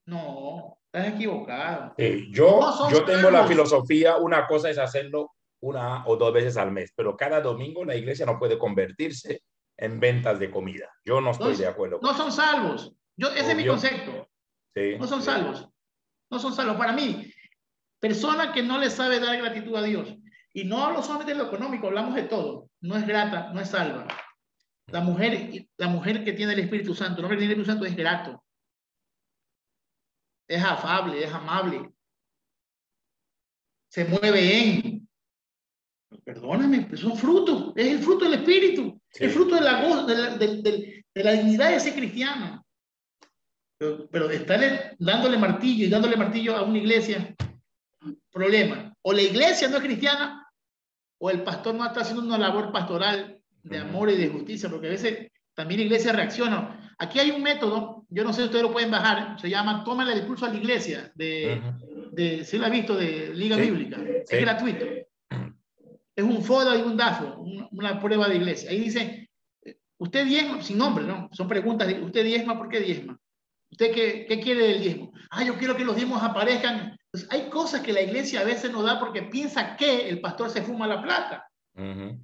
No, estás equivocado. No son Yo tengo la salvos. filosofía, una cosa es hacerlo 1 o 2 veces al mes, pero cada domingo la iglesia no puede convertirse en ventas de comida. Yo no estoy de acuerdo con No son eso. salvos. Ese es mi Obvio. concepto. Sí, No son sí. salvos. No son salvos. Para mí, persona que no le sabe dar gratitud a Dios, y no hablo solamente de lo económico, hablamos de todo, no es grata, no es salva. La mujer que tiene el Espíritu Santo, el hombre que tiene el Espíritu Santo es grato, es afable, es amable, se mueve en. Perdóname, es un fruto, es el fruto del Espíritu, Sí. el fruto de la dignidad de ese cristiano. Pero de estarle dándole martillo a una iglesia, problema. O la iglesia no es cristiana, o el pastor no está haciendo una labor pastoral de amor y de justicia, porque a veces también la iglesia reacciona. Aquí hay un método, yo no sé si ustedes lo pueden bajar, se llama Tómale el pulso a la iglesia, si lo ha visto, de Liga Bíblica. Sí. Es gratuito. Es un FODA y un DAFO, una prueba de iglesia. Ahí dice, usted diezma, sin nombre, ¿no? Son preguntas, ¿usted diezma? ¿Por qué diezma? ¿Usted qué quiere del diezmo? Yo quiero que los diezmos aparezcan. Pues hay cosas que la iglesia a veces no da porque piensa que el pastor se fuma la plata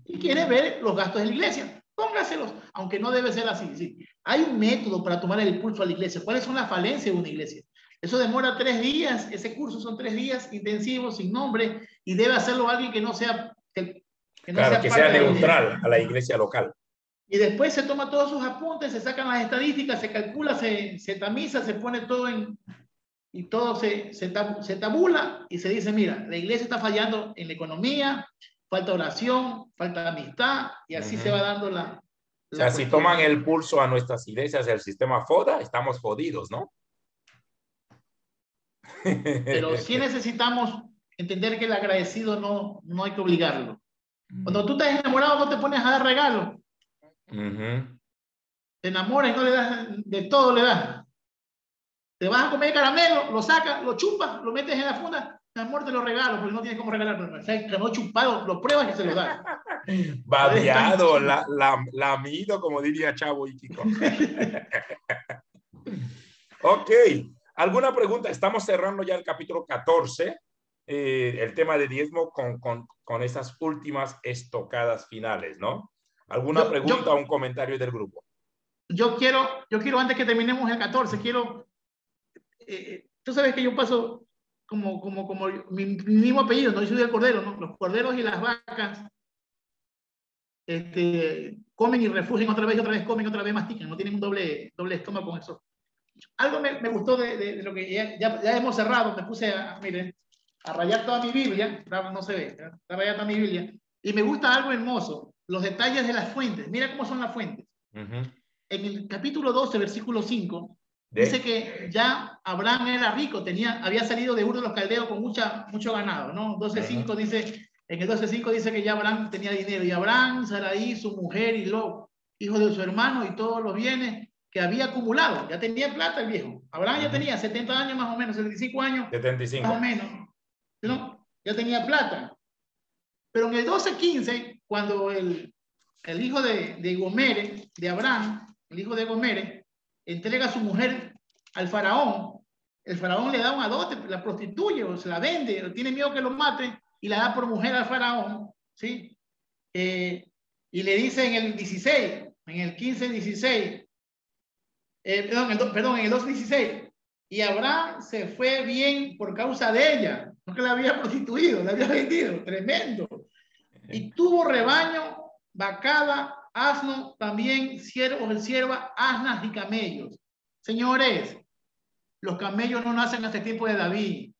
y quiere ver los gastos de la iglesia. Póngaselos, aunque no debe ser así. Sí. Hay un método para tomar el pulso a la iglesia. ¿Cuáles son las falencias de una iglesia? Eso demora 3 días, ese curso son 3 días intensivos, sin nombre, y debe hacerlo alguien que no sea Claro, que sea neutral a la iglesia local. Y después se toma todos sus apuntes, se sacan las estadísticas, se calcula, se tamiza, se pone todo y todo se tabula y se dice, mira, la iglesia está fallando en la economía, falta oración, falta amistad, y así se va dando la o sea, si toman el pulso a nuestras iglesias del sistema FODA, estamos jodidos, ¿no? Pero sí necesitamos entender que el agradecido no hay que obligarlo. Cuando tú estás enamorado no te pones a dar regalos. Te enamoras y no le das, de todo le das. Te vas a comer caramelo, lo sacas, lo chupas, lo metes en la funda, mi amor, te lo regalo, porque no tienes cómo regalar, pero el caramelo chupado, lo pruebas y se lo das. Babeado, lamido, como diría Chavo y Kiko. Ok, ¿alguna pregunta? Estamos cerrando ya el capítulo 14, el tema de diezmo con esas últimas estocadas finales, ¿no? ¿Alguna pregunta o un comentario del grupo? Yo quiero antes que terminemos el 14, tú sabes que yo paso como mi mismo apellido, no, yo soy del cordero, ¿no? Los corderos y las vacas comen y refugian otra vez comen, otra vez mastican, no tienen un doble estómago con eso. Algo me gustó de lo que ya hemos cerrado, me puse miren, a rayar toda mi Biblia, no se ve, a rayar toda mi Biblia, y me gusta algo hermoso, los detalles de las fuentes, mira cómo son las fuentes. En el capítulo 12, versículo 5, dice que ya Abraham era rico, había salido de Ur de los Caldeos con mucho ganado, ¿no? 12:5 dice, en el 12:5 dice que ya Abraham tenía dinero, y Abraham, Sarai, su mujer y Lot, hijo de su hermano, y todos los bienes que había acumulado, ya tenía plata el viejo. Abraham ya tenía 70 años más o menos, 75 años 75. más o menos, ¿no? Ya tenía plata. Pero en el 12:15, cuando el hijo de Gomere, de Abraham, el hijo de Gomere, entrega a su mujer al faraón, el faraón le da un dote, la prostituye o se la vende, o tiene miedo que lo mate y la da por mujer al faraón, ¿sí? Y le dice en el 16, en el 15:16, perdón, en el 2:16, y Abraham se fue bien por causa de ella, no que la había prostituido, la había vendido, tremendo. Y tuvo rebaño, vacada, asno, también siervos, sierva, asnas y camellos. Señores, los camellos no nacen hasta el tiempo de David.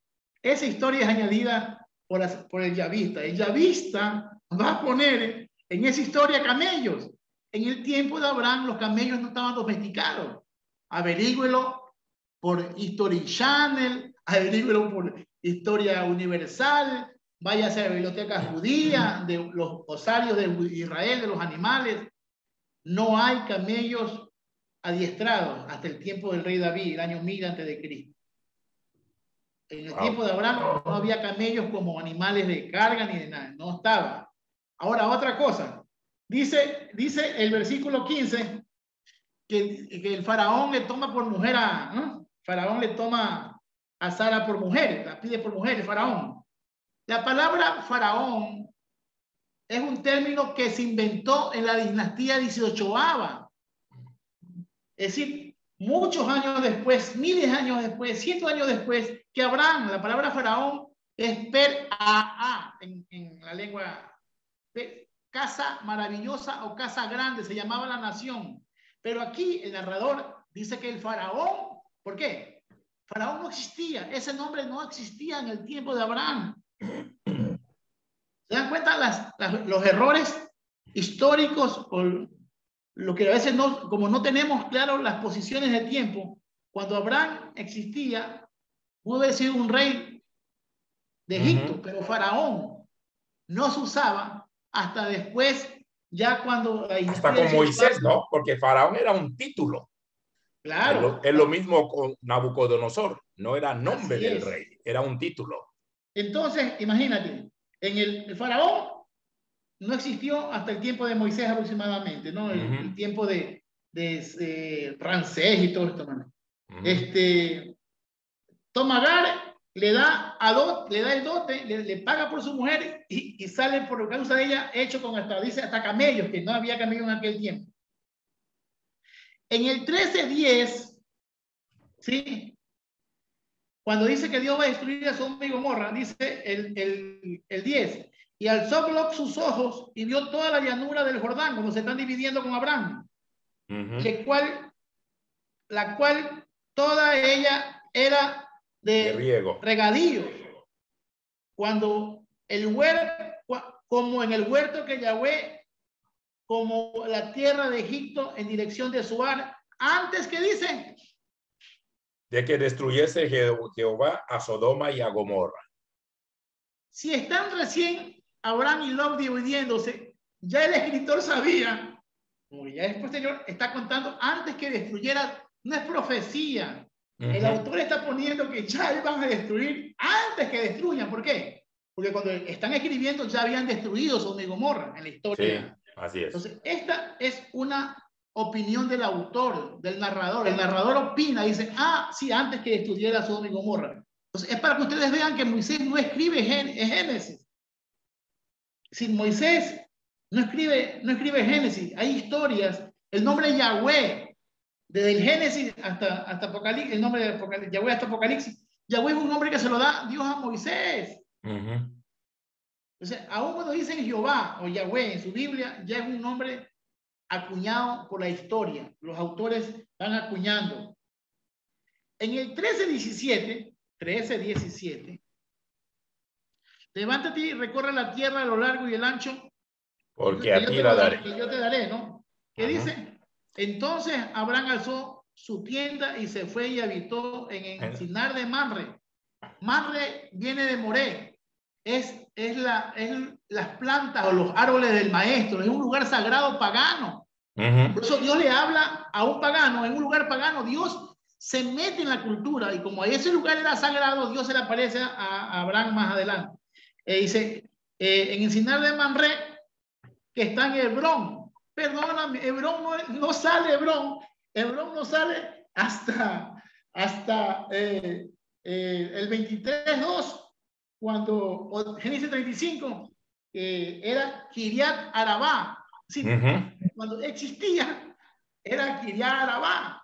Esa historia es añadida por el yavista. El yavista va a poner en esa historia camellos. En el tiempo de Abraham los camellos no estaban domesticados. Averígüelo por History Channel, averígüelo por Historia Universal, váyase a la biblioteca judía de los osarios de Israel, de los animales. No hay camellos adiestrados hasta el tiempo del rey David, el año 1000 a.C. En el tiempo de Abraham no había camellos como animales de carga ni de nada, no estaba. Ahora, otra cosa, Dice el versículo 15 que el faraón le toma por mujer ¿no? Faraón le toma a Sara por mujer, la pide por mujer, el faraón. La palabra faraón es un término que se inventó en la dinastía 18ª. Es decir, muchos años después, miles de años después, cientos de años después, que Abraham, la palabra faraón es per-a-a en la lengua, casa maravillosa o casa grande, se llamaba la nación. Pero aquí el narrador dice que el faraón, ¿por qué? Faraón no existía, ese nombre no existía en el tiempo de Abraham. ¿Se dan cuenta los errores históricos o lo que a veces no, como no tenemos claro las posiciones de tiempo? Cuando Abraham existía, pudo haber sido un rey de Egipto, pero faraón no se usaba hasta después, ya cuando hasta con Moisés, ¿no? Porque faraón era un título. Claro. Es lo mismo con Nabucodonosor, no era nombre del rey, era un título. Entonces, imagínate, en el faraón no existió hasta el tiempo de Moisés aproximadamente, ¿no? El tiempo de Ramsés y todo esto, ¿no? Tomagar le da el dote, le paga por su mujer y sale por causa de ella hecho con hasta camellos, que no había camellos en aquel tiempo. En el 13:10, ¿sí? Cuando dice que Dios va a destruir a Sodoma y Gomorra, dice el 10, y alzó Lot sus ojos y vio toda la llanura del Jordán, como se están dividiendo con Abraham, la cual toda ella era de regadío. Cuando el huerto, como en el huerto que Yahweh, como la tierra de Egipto en dirección de Zoar, antes que dice de que destruyese Jehová a Sodoma y a Gomorra. Si están recién Abraham y Lot dividiéndose, ya el escritor sabía, como ya es posterior, está contando antes que destruyera, no es profecía. El autor está poniendo que ya iban a destruir antes que destruyan. ¿Por qué? Porque cuando están escribiendo ya habían destruido Sodoma y Gomorra en la historia. Sí, así es. Entonces, esta es una opinión del autor, del narrador. El narrador opina, dice, sí, antes que destruyera Sodoma y Gomorra. Entonces, es para que ustedes vean que Moisés no escribe Génesis. Si Moisés no escribe Génesis, hay historias. El nombre de Yahweh, desde el Génesis hasta Apocalipsis, el nombre de Apocalipsis, Yahweh hasta Apocalipsis, Yahweh es un nombre que se lo da Dios a Moisés. Entonces, aún cuando dicen Jehová o Yahweh en su Biblia, ya es un nombre acuñado por la historia. Los autores van acuñando. En el 13:17, levántate y recorre la tierra a lo largo y el ancho, porque a ti la daré. Que yo te daré, ¿no? ¿Qué dice? Entonces Abraham alzó su tienda y se fue y habitó en Encinar de Mamre. Mamre viene de Moré. Es las plantas o los árboles del maestro. Es un lugar sagrado pagano. Por eso Dios le habla a un pagano. En un lugar pagano Dios se mete en la cultura, y como ese lugar era sagrado, Dios se le aparece a Abraham más adelante. Dice, en Encinar de Mamre, que está en Hebrón. Perdóname, Hebrón no sale Hebrón. Hebrón no sale hasta el 23:2, cuando Génesis 35 era Kiriat Arabá. Sí, cuando existía era Kiriat Arabá.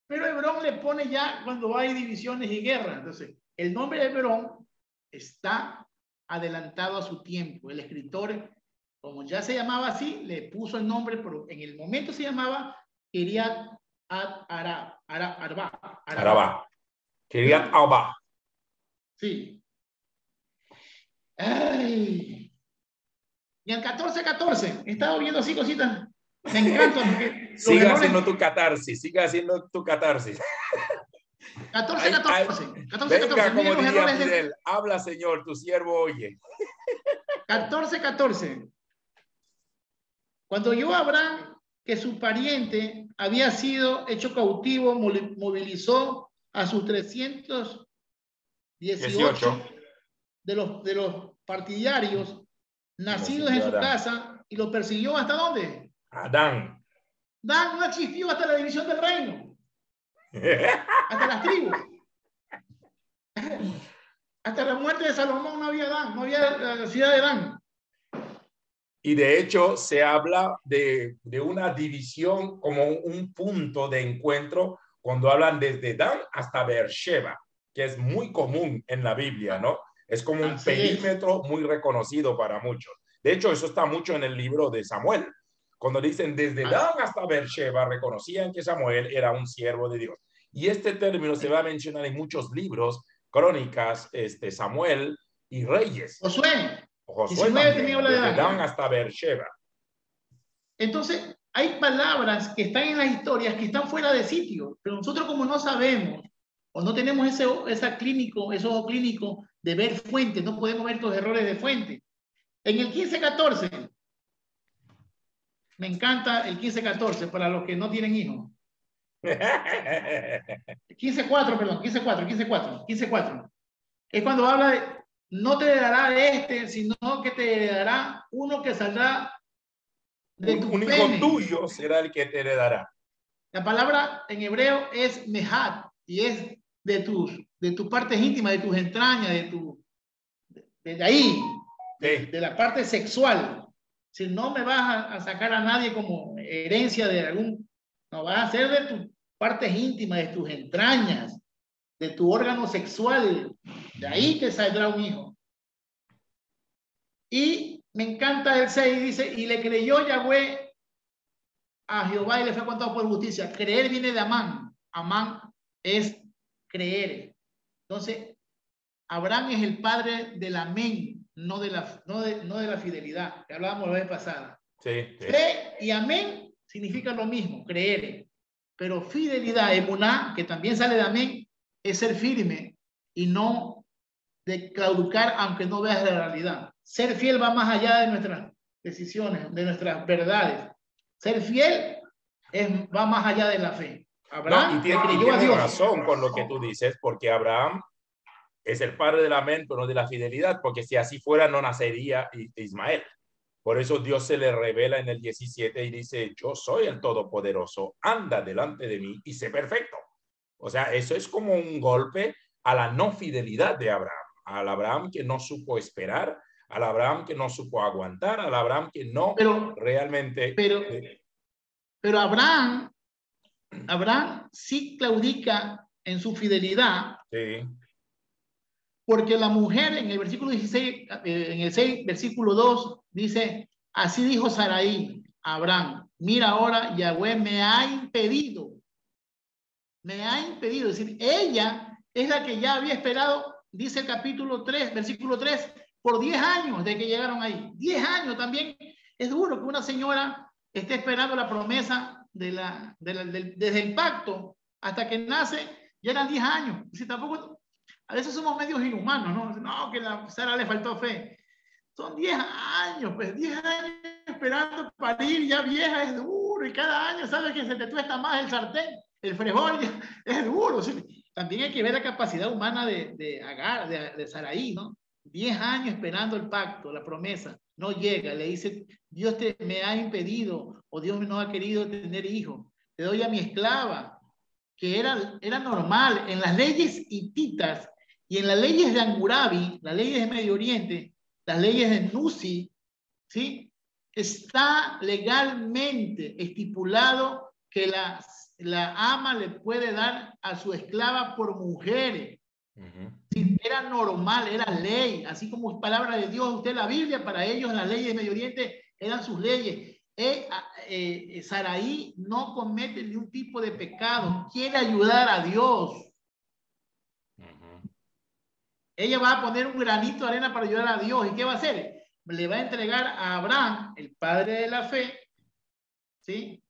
Pero Hebrón le pone ya cuando hay divisiones y guerras. Entonces, el nombre de Hebrón está adelantado a su tiempo. El escritor, como ya se llamaba así, le puso el nombre, pero en el momento se llamaba Kiriat Arabá. Kiriat Arba. Sí. Ay. Y el 14:14, he estado viendo así cositas. Me encanta. Siga haciendo tu catarsis, siga haciendo tu catarsis. 14:14. Venga, como diría Fidel, habla, Señor, tu siervo oye. 14:14. Cuando oyó Abraham que su pariente había sido hecho cautivo, movilizó a sus 318 de los partidarios nacidos en su casa, y lo persiguió ¿hasta dónde? Adán. Dan no existió hasta la división del reino, hasta las tribus. Hasta la muerte de Salomón no había Dan, no había la ciudad de Dan. Y de hecho se habla de una división como un punto de encuentro cuando hablan desde Dan hasta Beersheba, que es muy común en la Biblia, ¿no? Es como un perímetro muy reconocido para muchos. De hecho, eso está mucho en el libro de Samuel. Cuando dicen desde Dan hasta Beersheba, reconocían que Samuel era un siervo de Dios. Y este término se va a mencionar en muchos libros, Crónicas, Samuel y Reyes. Josué. Josué también, desde Dan hasta Beersheba. Entonces, hay palabras que están en las historias que están fuera de sitio, pero nosotros como no sabemos o no tenemos ese ojo clínico de ver fuentes, no podemos ver los errores de fuente. En el 15:14, me encanta el 15:14 para los que no tienen hijos. 15:4, perdón, 15:4. Es cuando habla de no te dará sino que te dará uno que saldrá de tu un hijo pene. Tuyo será el que te heredará. La palabra en hebreo es mehat y es de tus partes íntimas, de tus entrañas, de ahí, de la parte sexual. Si no me vas a sacar a nadie como herencia de algún, no, vas a ser de tus partes íntimas, de tus entrañas, de tu órgano sexual, de ahí te saldrá un hijo. Y me encanta el 6, dice, y le creyó Yahweh a Jehová y le fue contado por justicia. Creer viene de Amán. Amán es creer. Entonces, Abraham es el padre del amén, no de la fidelidad, que hablábamos la vez pasada. Sí. Fe y amén significan lo mismo, creer. Pero fidelidad, emuná, que también sale de amén, es ser firme y no de claudicar aunque no veas la realidad. Ser fiel va más allá de nuestras decisiones, de nuestras verdades. Ser fiel va más allá de la fe. Abraham creyó a Dios. Razón con lo que tú dices, porque Abraham es el padre de la mente, no de la fidelidad, porque si así fuera no nacería Ismael. Por eso Dios se le revela en el 17 y dice, yo soy el Todopoderoso, anda delante de mí y sé perfecto. O sea, eso es como un golpe a la no fidelidad de Abraham, al Abraham que no supo esperar, al Abraham que no supo aguantar, al Abraham que no realmente... Pero Abraham sí claudica en su fidelidad. Sí. Porque la mujer en el versículo 16, en el 6, versículo 2, dice, así dijo Sarai a Abraham, mira ahora Yahweh me ha impedido, es decir, ella es la que ya había esperado, dice el capítulo 3, versículo 3, por 10 años de que llegaron ahí. 10 años también es duro que una señora esté esperando la promesa desde el pacto hasta que nace, ya eran 10 años. Si tampoco... A veces somos medios inhumanos, ¿no? No, que a Sara le faltó fe. Son 10 años, pues 10 años esperando parir, ya vieja, es duro. Y cada año sabes que se te tuesta más el sartén, el frijol, es duro. ¿Sí? También hay que ver la capacidad humana de Agar, de Sarai, ¿no? 10 años esperando el pacto, la promesa. No llega, le dice, Dios me ha impedido, o Dios no ha querido tener hijos. Te doy a mi esclava, que era normal en las leyes hititas. Y en las leyes de Hammurabi, las leyes de Medio Oriente, las leyes de Nusi, ¿sí? Está legalmente estipulado que la ama le puede dar a su esclava por mujeres. Sí, era normal, era ley, así como es palabra de Dios. Usted la Biblia, para ellos las leyes de Medio Oriente eran sus leyes. Sarai no comete ningún tipo de pecado, quiere ayudar a Dios. Ella va a poner un granito de arena para ayudar a Dios. ¿Y qué va a hacer? Le va a entregar a Abraham, el padre de la fe, ¿sí?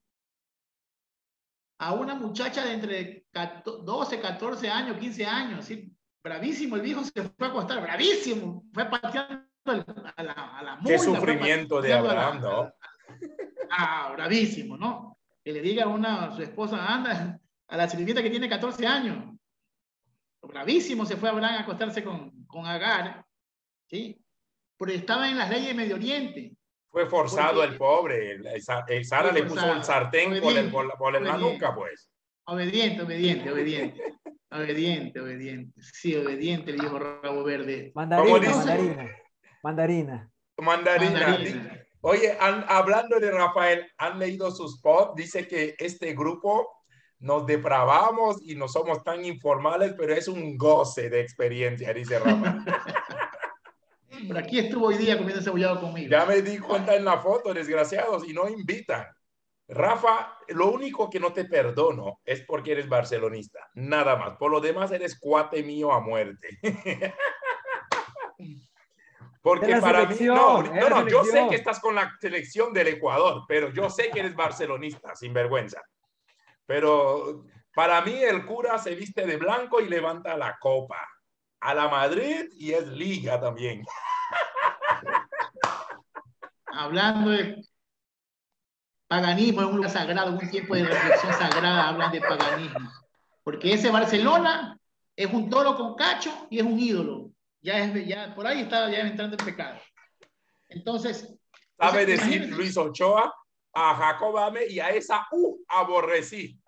A una muchacha de entre 12, 14 años, 15 años, ¿sí? Bravísimo, el viejo se fue a acostar, bravísimo. Fue pateando a la mula. Qué sufrimiento de Abraham, ¿no? Bravísimo, ¿no? Que le diga a su esposa, anda, a la sirvienta que tiene 14 años. Bravísimo se fue Abraham a acostarse con Agar, ¿sí? porque estaba en las leyes de Medio Oriente. Fue forzado Porque el pobre. Sara le puso el sartén por la nuca, pues. Obediente. Sí, obediente, le dijo Rabo Verde. Como Mandarina, dice, mandarina. mandarina. Oye, hablando de Rafael, ¿han leído sus posts? Dice que este grupo nos depravamos y no somos tan informales, pero es un goce de experiencia, dice Rafa. Por aquí estuvo hoy día comiendo cebollado conmigo. Ya me di cuenta en la foto, desgraciados, y no invitan. Rafa, lo único que no te perdono es porque eres barcelonista, nada más. Por lo demás, eres cuate mío a muerte. Porque para mí, no, yo sé que estás con la selección del Ecuador, pero yo sé que eres barcelonista, sin vergüenza. Pero para mí el cura se viste de blanco y levanta la copa a la Madrid y es liga también. Hablando de paganismo, es un lugar sagrado, un tiempo de reflexión sagrada, hablan de paganismo. Porque ese Barcelona es un toro con cacho y es un ídolo. Ya por ahí estaba ya entrando en pecado. Entonces, sabe decir imagínate. Luis Ochoa, a Jacob Ame y a esa aborrecí.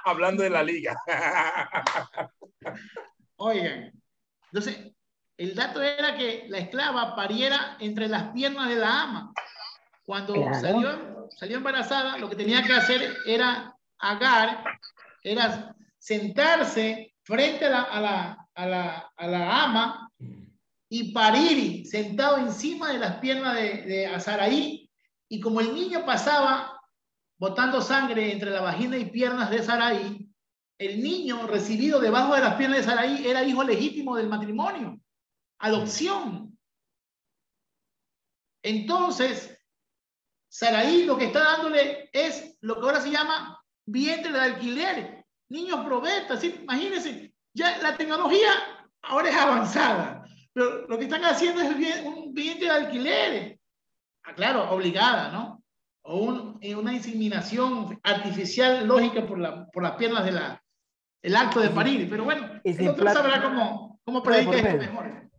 Hablando de la liga. Oigan, entonces, el dato era que la esclava pariera entre las piernas de la ama. Cuando salió embarazada, lo que tenía que hacer era Agar, era sentarse frente a la ama y parir sentado encima de las piernas de Sarai, y como el niño pasaba botando sangre entre la vagina y piernas de Sarai, el niño recibido debajo de las piernas de Sarai era hijo legítimo del matrimonio, adopción. Entonces, Sarai lo que está dándole es lo que ahora se llama vientre de alquiler, niños probetas, ¿sí? Imagínense, ya la tecnología ahora es avanzada, pero lo que están haciendo es un vientre de alquiler, claro, obligada, ¿no? O una inseminación artificial lógica por las piernas el acto de parir, pero bueno, el otro sabrá cómo predica esto mejor.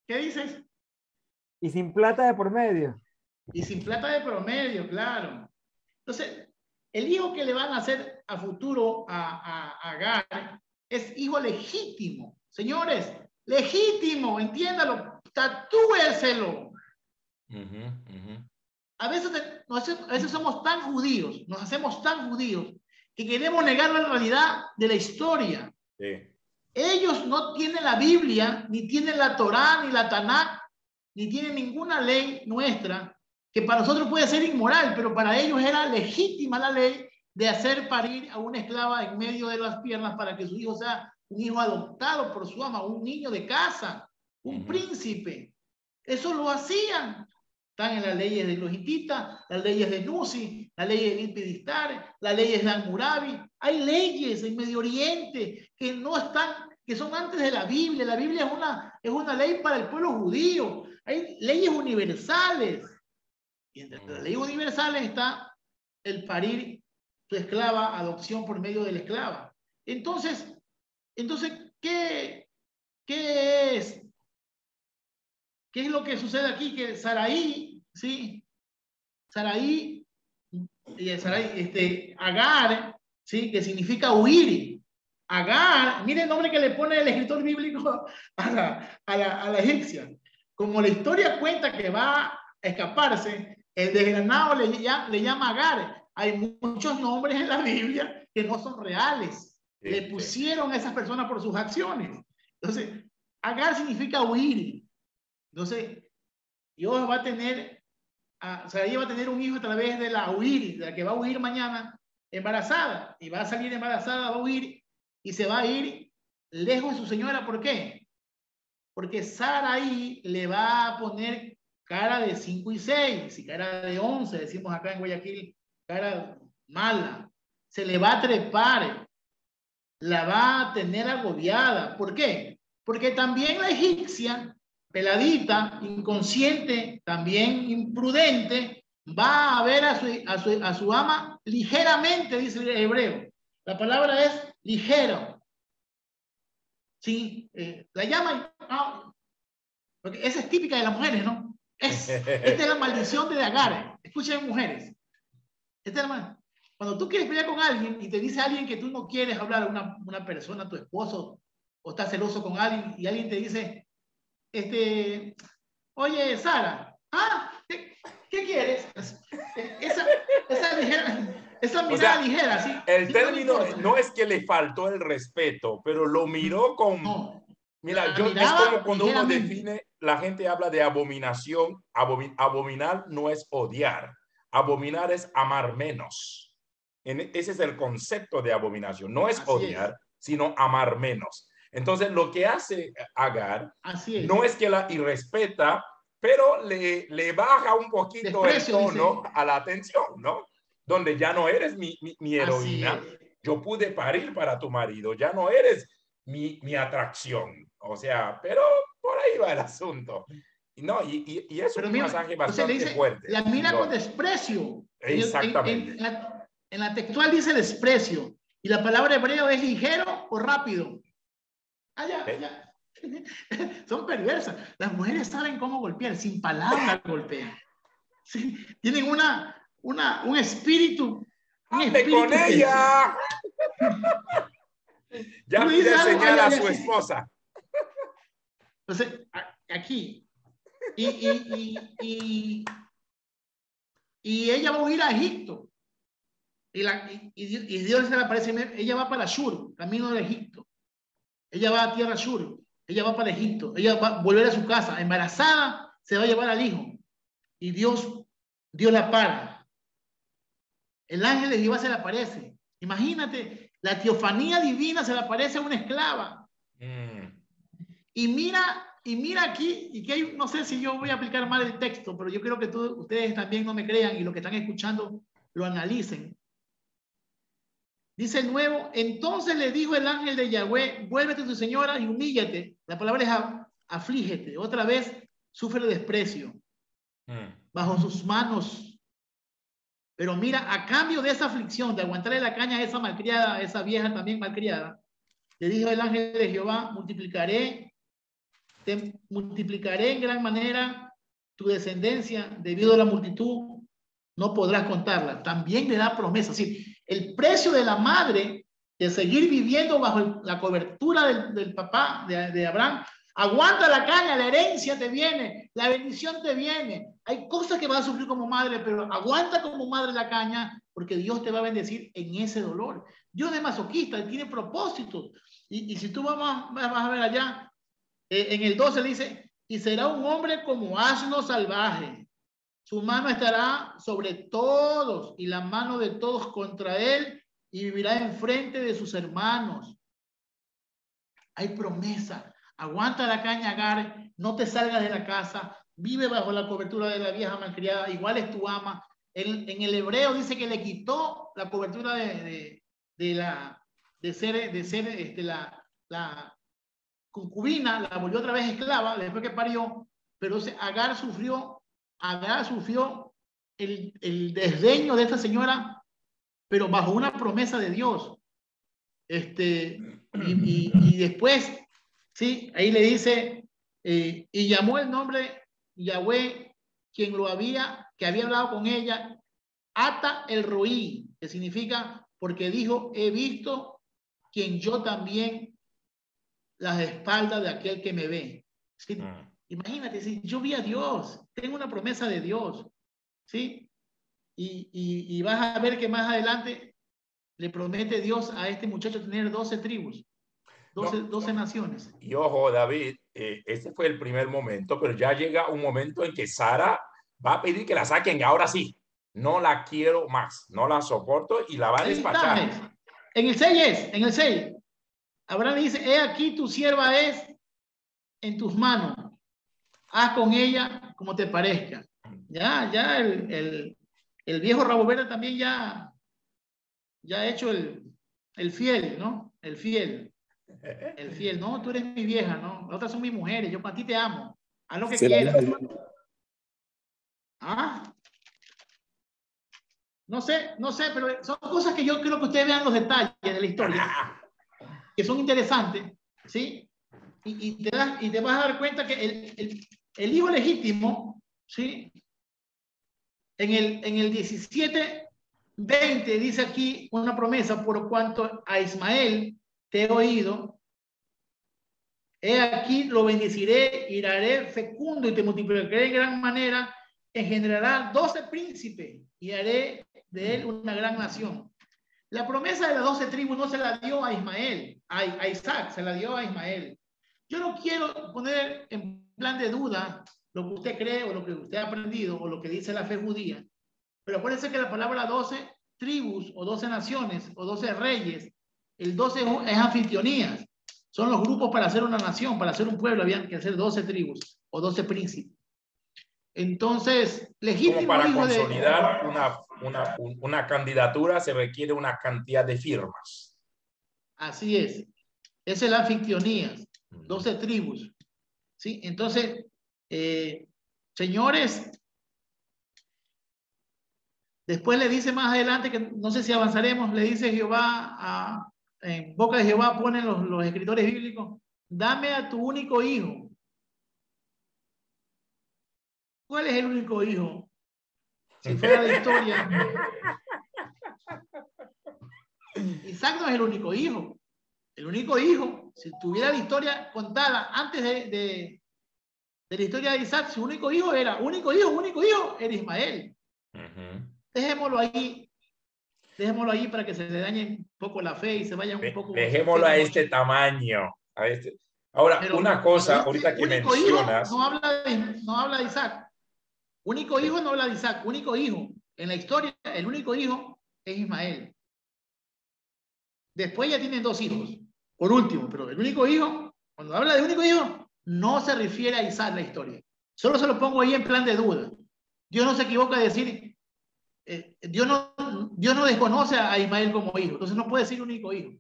¿Qué dices? Y sin plata de por medio. Y sin plata de promedio, claro. Entonces, el hijo que le van a hacer a futuro a Agar es hijo legítimo. Señores, legítimo, entiéndalo, tatúeselo. A veces somos tan judíos, nos hacemos tan judíos, que queremos negar la realidad de la historia. Sí. Ellos no tienen la Biblia, ni tienen la Torá, ni la Tanakh, ni tienen ninguna ley nuestra, que para nosotros puede ser inmoral, pero para ellos era legítima la ley de hacer parir a una esclava en medio de las piernas para que su hijo sea un hijo adoptado por su ama, un niño de casa, un príncipe. Eso lo hacían. Están en las leyes de los hititas, las leyes de Nusi, las leyes de Ilpidistar, las leyes de Hammurabi. Hay leyes en Medio Oriente que no están, que son antes de la Biblia. La Biblia es una ley para el pueblo judío. Hay leyes universales. Y entre las leyes universales está el parir tu esclava, adopción por medio de la esclava. Entonces, ¿qué es? ¿Qué es lo que sucede aquí? Que Sarai, ¿sí? Sarai, Agar, ¿sí? Que significa huir. Agar, mire el nombre que le pone el escritor bíblico a la egipcia. Como la historia cuenta que va a escaparse, el desgranado le llama Agar. Hay muchos nombres en la Biblia que no son reales. Sí, le pusieron a esas personas por sus acciones. Entonces, Agar significa huir. Entonces, Dios va a tener, Sarai va a tener un hijo a través de la huir, de la que va a huir mañana embarazada, y va a salir embarazada, va a huir, y se va a ir lejos de su señora. ¿Por qué? Porque Sarai le va a poner cara de 5 y 6, y cara de 11, decimos acá en Guayaquil, cara mala. Se le va a trepar, la va a tener agobiada. ¿Por qué? Porque también la egipcia, peladita, inconsciente, también imprudente, va a ver a su ama ligeramente, dice el hebreo. La palabra es ligero. Sí, la llama, Porque esa es típica de las mujeres, ¿no? Esta es la maldición de Agar. Escuchen, mujeres. Esta es la maldición. Cuando tú quieres pelear con alguien y te dice alguien que tú no quieres hablar, una persona, tu esposo, o estás celoso con alguien y alguien te dice, oye, Sara, ¿qué quieres? Esa mirada ligera, ¿sí? El ¿Sí? término no es que le faltó el respeto, pero lo miró con... No, Mira, es como cuando uno define, la gente habla de abominación. Abominar no es odiar. Abominar es amar menos. Ese es el concepto de abominación. No es Así odiar, sino amar menos. Entonces, lo que hace Agar no es que la irrespeta, pero le baja un poquito desprecio, el tono dice, a la atención, ¿no? Donde ya no eres mi heroína. Yo pude parir para tu marido. Ya no eres mi atracción. O sea, pero por ahí va el asunto. No, y es un mensaje bastante fuerte. La mira con desprecio. Exactamente. En la textual dice desprecio. Y la palabra hebreo es ligero o rápido. Ya. Son perversas. Las mujeres saben cómo golpear. Sin palabras golpean. Sí, tienen un espíritu. ¡Hable con ella! Ya pide enseñar a su esposa. Entonces, aquí. Y ella va a ir a Egipto. Y Dios se le aparece. Ella va para Shur, camino de Egipto. Ella va a tierra Shur. Ella va para Egipto. Ella va a volver a su casa. Embarazada, se va a llevar al hijo. Y Dios la para. El ángel de Jehová se le aparece. Imagínate, la teofanía divina se le aparece a una esclava. Y mira aquí, y que hay, no sé si yo voy a aplicar mal el texto, pero yo creo que ustedes también no me crean y los que están escuchando lo analicen. Dice el nuevo, entonces le dijo el ángel de Yahweh, vuélvete a tu señora y humíllate. La palabra es aflígete. Otra vez, sufre desprecio. Bajo sus manos. Pero mira, a cambio de esa aflicción, de aguantarle la caña a esa malcriada, a esa vieja también malcriada, le dijo el ángel de Jehová, te multiplicaré en gran manera tu descendencia, debido a la multitud, no podrás contarla. También le da promesa. Sí, el precio de la madre de seguir viviendo bajo la cobertura del papá de Abraham. Aguanta la caña, la herencia te viene, la bendición te viene. Hay cosas que vas a sufrir como madre, pero aguanta como madre la caña, porque Dios te va a bendecir en ese dolor. Dios es masoquista, Él tiene propósitos. Y si tú vas a ver allá, en el 12 dice, y será un hombre como asno salvaje. Su mano estará sobre todos y la mano de todos contra él, y vivirá enfrente de sus hermanos. Hay promesa. Aguanta la caña, Agar, no te salgas de la casa, vive bajo la cobertura de la vieja malcriada, igual es tu ama. En el hebreo dice que le quitó la cobertura de ser la concubina, la volvió otra vez esclava después que parió, pero Agar sufrió el desdeño de esta señora, pero bajo una promesa de Dios. Y después, sí, ahí le dice, y llamó el nombre Yahweh, que había hablado con ella, Ata el Roí, que significa, porque dijo, he visto quien yo también las espaldas de aquel que me ve. ¿Sí? Imagínate, si yo vi a Dios, tengo una promesa de Dios, ¿sí? Y vas a ver que más adelante le promete Dios a este muchacho tener 12 tribus, 12 naciones. Y ojo, David, este fue el primer momento, pero ya llega un momento en que Sara va a pedir que la saquen. Ahora sí, no la quiero más, no la soporto y la va a despachar. En el 6. Abraham dice, he aquí tu sierva es en tus manos. Haz con ella como te parezca. Ya el viejo rabo verde también ya ha hecho el fiel, ¿no? El fiel. No, tú eres mi vieja, ¿no? Las otras son mis mujeres, yo para ti te amo. Haz lo que quieras. No sé, pero son cosas que yo creo que ustedes vean los detalles de la historia, que son interesantes, ¿sí? y te vas a dar cuenta que el hijo legítimo, ¿sí? En el 17:20 dice aquí una promesa: por cuanto a Ismael te he oído, he aquí lo bendeciré y haré fecundo y te multiplicaré en gran manera, engendrará 12 príncipes y haré de él una gran nación. La promesa de las 12 tribus no se la dio a Ismael, a Isaac, se la dio a Ismael. Yo no quiero poner en plan de duda lo que usted cree o lo que usted ha aprendido o lo que dice la fe judía, pero acuérdense que la palabra 12 tribus o 12 naciones o 12 reyes, el 12 es anfitrionías, son los grupos para hacer una nación, para hacer un pueblo, habían que hacer 12 tribus o 12 príncipes. Entonces, legítimo como para hijo consolidar una candidatura se requiere una cantidad de firmas. Así es. Esa es la anfitrionía, 12 tribus. ¿Sí? Entonces, señores, después le dice más adelante, que no sé si avanzaremos, le dice Jehová, en boca de Jehová ponen los escritores bíblicos: dame a tu único hijo. ¿Cuál es el único hijo? Si fuera de historia, Isaac no es el único hijo. El único hijo, si tuviera la historia contada antes de la historia de Isaac, su único hijo era Ismael. Dejémoslo ahí para que se le dañe un poco la fe y se vaya un poco. Dejémoslo a este tamaño. Ahora, pero una cosa, ahorita que mencionas. Hijo, no habla de Isaac. Único hijo no habla de Isaac. Único hijo. En la historia, el único hijo es Ismael. Después ya tienen 2 hijos. Por último, pero el único hijo, cuando habla de único hijo, no se refiere a Isaac la historia. Solo se lo pongo ahí en plan de duda. Dios no se equivoca de decir, Dios no desconoce a Ismael como hijo, entonces no puede decir único hijo.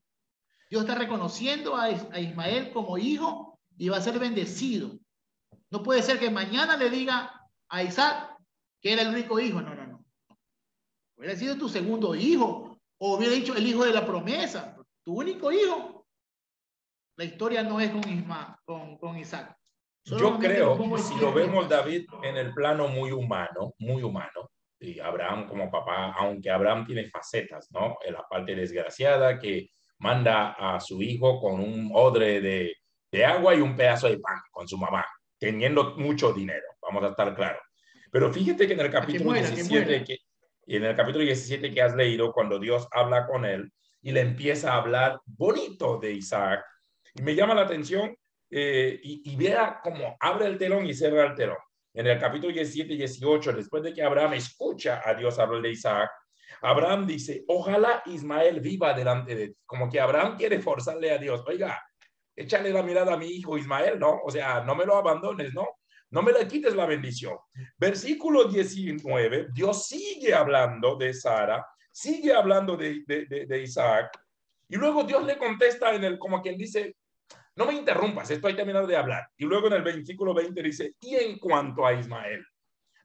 Dios está reconociendo a Ismael como hijo y va a ser bendecido. No puede ser que mañana le diga a Isaac que era el único hijo. No. Hubiera sido tu segundo hijo, o hubiera dicho el hijo de la promesa, tu único hijo. La historia no es con Isaac. Yo creo, si lo vemos, David, en el plano muy humano, y Abraham como papá, aunque Abraham tiene facetas, ¿no? En la parte desgraciada que manda a su hijo con un odre de agua y un pedazo de pan con su mamá, teniendo mucho dinero, vamos a estar claros. Pero fíjate que en el capítulo 17, en el capítulo 17 que has leído, cuando Dios habla con él y le empieza a hablar bonito de Isaac, y me llama la atención y vea cómo abre el telón y cierra el telón. En el capítulo 17 y 18, después de que Abraham escucha a Dios hablar de Isaac, Abraham dice: ojalá Ismael viva delante de ti. Como que Abraham quiere forzarle a Dios: oiga, échale la mirada a mi hijo Ismael, ¿no? O sea, no me lo abandones, ¿no? No me le quites la bendición. Versículo 19, Dios sigue hablando de Sara, sigue hablando de Isaac, y luego Dios le contesta como quien dice: no me interrumpas, estoy terminando de hablar. Y luego en el versículo 20 dice: y en cuanto a Ismael,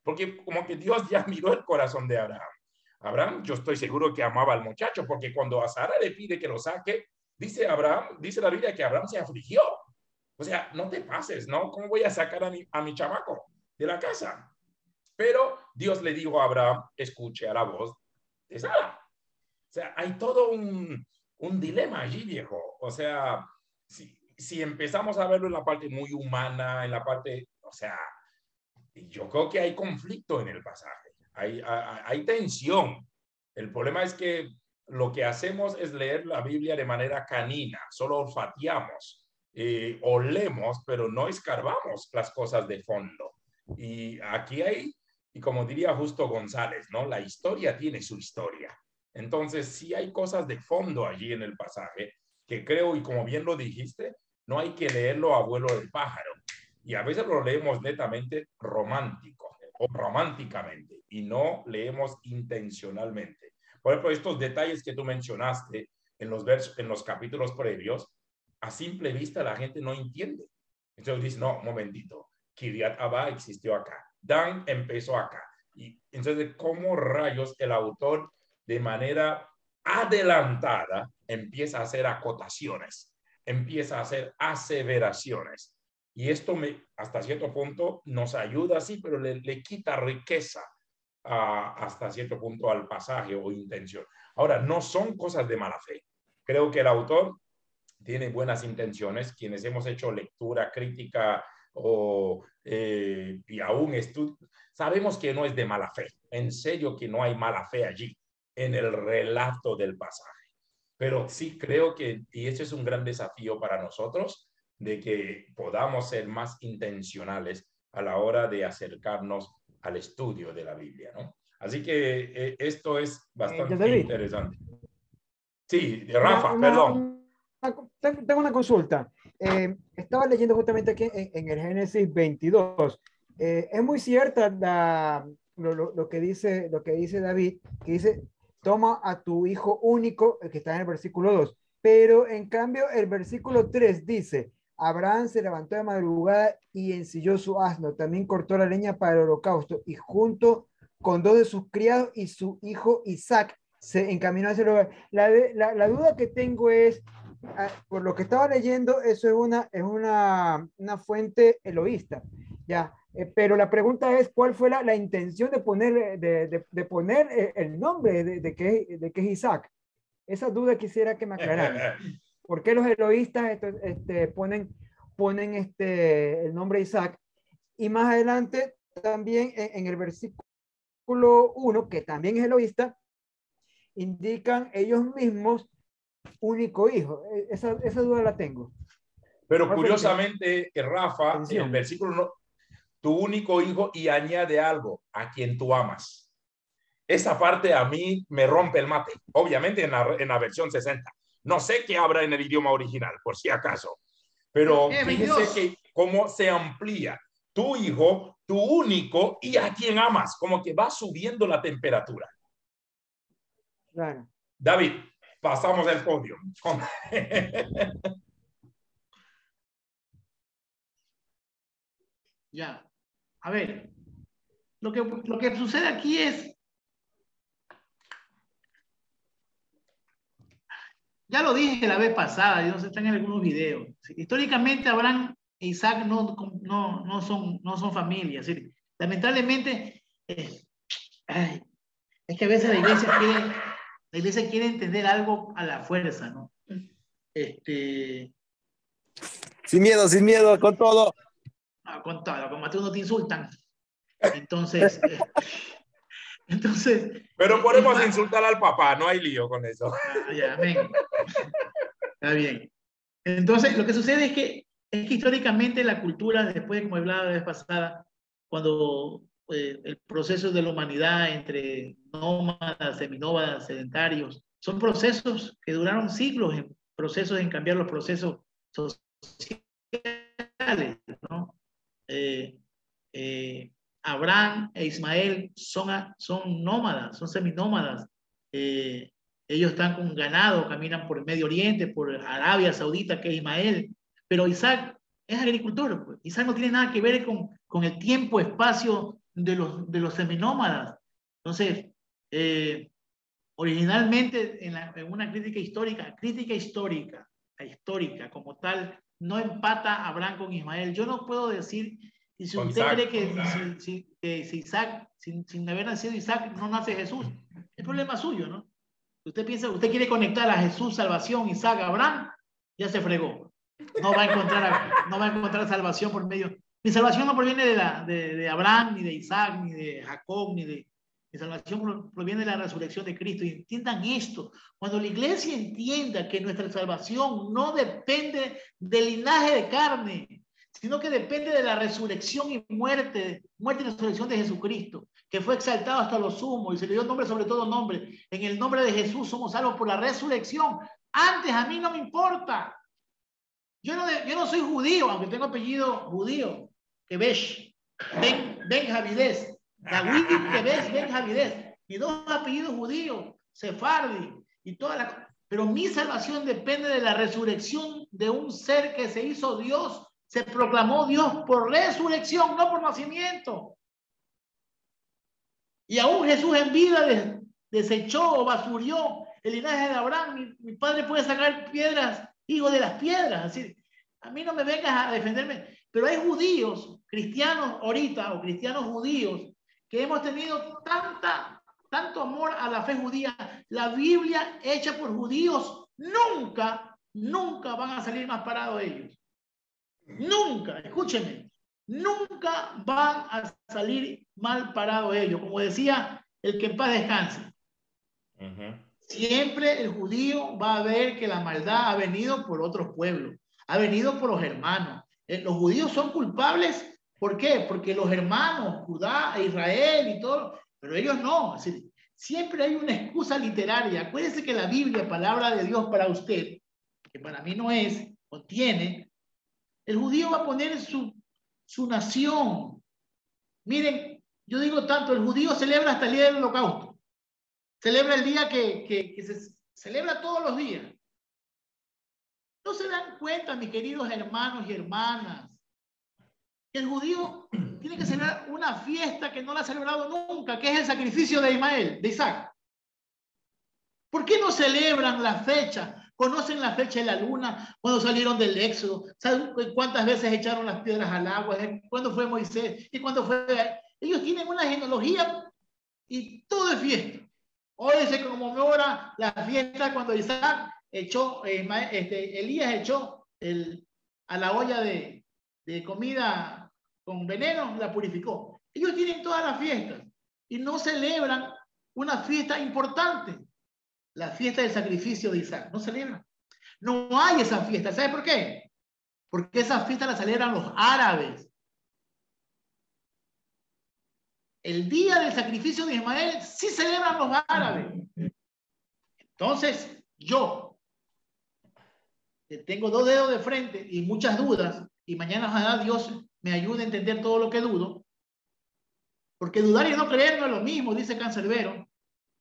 porque como que Dios ya miró el corazón de Abraham. Abraham, yo estoy seguro que amaba al muchacho, porque cuando a Sara le pide que lo saque, dice la Biblia que Abraham se afligió. O sea, no te pases, ¿no? ¿Cómo voy a sacar a mi chamaco de la casa? Pero Dios le dijo a Abraham: escuche a la voz de Sara. O sea, hay todo un dilema allí, viejo. O sea, si empezamos a verlo en la parte muy humana, en la parte, o sea, yo creo que hay conflicto en el pasaje, hay tensión. El problema es que lo que hacemos es leer la Biblia de manera canina, solo olfateamos, olemos, pero no escarbamos las cosas de fondo. Y aquí hay, y como diría Justo González, ¿no? La historia tiene su historia. Entonces, sí hay cosas de fondo allí en el pasaje que creo, y como bien lo dijiste, no hay que leerlo a vuelo del pájaro. Y a veces lo leemos netamente romántico o románticamente y no leemos intencionalmente. Por ejemplo, estos detalles que tú mencionaste en los capítulos previos, a simple vista la gente no entiende. Entonces dice: no, un momentito, Kiriat Arba existió acá, Dan empezó acá. Y entonces, ¿cómo rayos el autor de manera adelantada empieza a hacer acotaciones? empieza a hacer aseveraciones. Y esto hasta cierto punto nos ayuda, sí, pero le quita riqueza hasta cierto punto al pasaje o intención. Ahora, no son cosas de mala fe. Creo que el autor tiene buenas intenciones. Quienes hemos hecho lectura crítica y aún estudio, sabemos que no es de mala fe. En serio que no hay mala fe allí en el relato del pasaje. Pero sí creo que, y ese es un gran desafío para nosotros, de que podamos ser más intencionales a la hora de acercarnos al estudio de la Biblia, ¿no? Así que esto es bastante interesante. Sí, Rafa, perdón. Tengo una consulta. Estaba leyendo justamente aquí en el Génesis 22. Es muy cierta lo que dice David, que dice, toma a tu hijo único, el que está en el versículo 2. Pero en cambio el versículo 3 dice, Abraham se levantó de madrugada y ensilló su asno, también cortó la leña para el holocausto y junto con 2 de sus criados y su hijo Isaac se encaminó hacia el lugar. La duda que tengo es, por lo que estaba leyendo, eso es una fuente eloísta, ya. Pero la pregunta es, ¿cuál fue la intención de poner el nombre de que es Isaac? Esa duda quisiera que me aclararan. ¿Por qué los eloístas ponen el nombre Isaac? Y más adelante, también en el versículo 1, que también es eloísta, indican ellos mismos único hijo. Esa duda la tengo. Pero curiosamente, Rafa, en el versículo 1, tu único hijo, y añade algo, a quien tú amas. Esa parte a mí me rompe el mate, obviamente en la versión 60. No sé qué habrá en el idioma original, por si acaso. Pero fíjese que cómo se amplía tu hijo, tu único, y a quien amas, como que va subiendo la temperatura. Claro. David, pasamos el podio. Ya. A ver, lo que sucede aquí es, ya lo dije la vez pasada, y no sé, están en algunos videos. Históricamente Abraham e Isaac no son familia. Es decir, lamentablemente, es que a veces la iglesia quiere entender algo a la fuerza, ¿no? Sin miedo, con todo. Con todo, como a ti no te insultan. Entonces, pero podemos insultar al papá, no hay lío con eso. Ya, amén. Está bien. Entonces, lo que sucede es que históricamente la cultura, después, como hablaba la vez pasada, cuando el proceso de la humanidad entre nómadas, seminómadas, sedentarios, son procesos que duraron siglos, procesos en cambiar los procesos sociales, ¿no? Abraham e Ismael son nómadas, son seminómadas. Ellos están con ganado, caminan por el Medio Oriente, por Arabia Saudita, que es Ismael. Pero Isaac es agricultor. Pues. Isaac no tiene nada que ver con el tiempo, espacio de los seminómadas. Entonces, originalmente en una crítica histórica como tal, no empata a Abraham con Ismael. Yo no puedo decir, y si usted cree que si Isaac, sin haber nacido Isaac, no nace Jesús, es problema suyo, ¿no? Usted piensa, usted quiere conectar a Jesús, salvación, Isaac, Abraham, ya se fregó. No va a encontrar salvación por medio. Mi salvación no proviene de Abraham, ni de Isaac, ni de Jacob, mi salvación proviene de la resurrección de Cristo. Y entiendan esto. Cuando la iglesia entienda que nuestra salvación no depende del linaje de carne, sino que depende de la resurrección y muerte y resurrección de Jesucristo, que fue exaltado hasta lo sumo y se le dio nombre sobre todo nombre. En el nombre de Jesús somos salvos por la resurrección. Antes a mí no me importa. Yo no soy judío, aunque tengo apellido judío, Kebesh, Ben Javidez, David Kebesh, Ben Javidez, mis dos apellidos judíos, Sefardi y toda la... Pero mi salvación depende de la resurrección de un ser que se hizo Dios. Se proclamó Dios por resurrección, no por nacimiento. Y aún Jesús en vida desechó o basurió el linaje de Abraham. Mi padre puede sacar piedras hijo de las piedras. Así, a mí no me vengas a defenderme. Pero hay judíos, cristianos ahorita, o cristianos judíos, que hemos tenido tanto amor a la fe judía. La Biblia hecha por judíos nunca van a salir más parados ellos. Nunca, escúchenme, nunca van a salir mal parados ellos. Como decía el que en paz descanse. Siempre el judío va a ver que la maldad ha venido por otros pueblos, ha venido por los hermanos. Los judíos son culpables. ¿Por qué? Porque los hermanos, Judá e Israel y todo, pero ellos no. Así, siempre hay una excusa literaria. Acuérdense que la Biblia, palabra de Dios para usted, que para mí no es, contiene, el judío va a poner su nación. Miren, yo digo tanto, el judío celebra hasta el día del holocausto. Celebra el día que se celebra todos los días. No se dan cuenta, mis queridos hermanos y hermanas, que el judío tiene que celebrar una fiesta que no la ha celebrado nunca, que es el sacrificio de Isaac. ¿Por qué no celebran la fecha? ¿Conocen la fecha de la luna? Cuando salieron del Éxodo. ¿Saben cuántas veces echaron las piedras al agua? ¿Cuándo fue Moisés? ¿Y cuándo fue? Ellos tienen una genealogía y todo es fiesta. Hoy se conmemora la fiesta cuando Isaac echó, Elías echó a la olla de comida con veneno, la purificó. Ellos tienen todas las fiestas y no celebran una fiesta importante, la fiesta del sacrificio de Isaac. No celebran. No hay esa fiesta. ¿Sabe por qué? Porque esa fiesta la celebran los árabes. El día del sacrificio de Ismael sí celebran los árabes. Entonces, yo, que tengo 2 dedos de frente y muchas dudas, y mañana ojalá Dios me ayude a entender todo lo que dudo, porque dudar y no creer no es lo mismo, dice Cancerbero.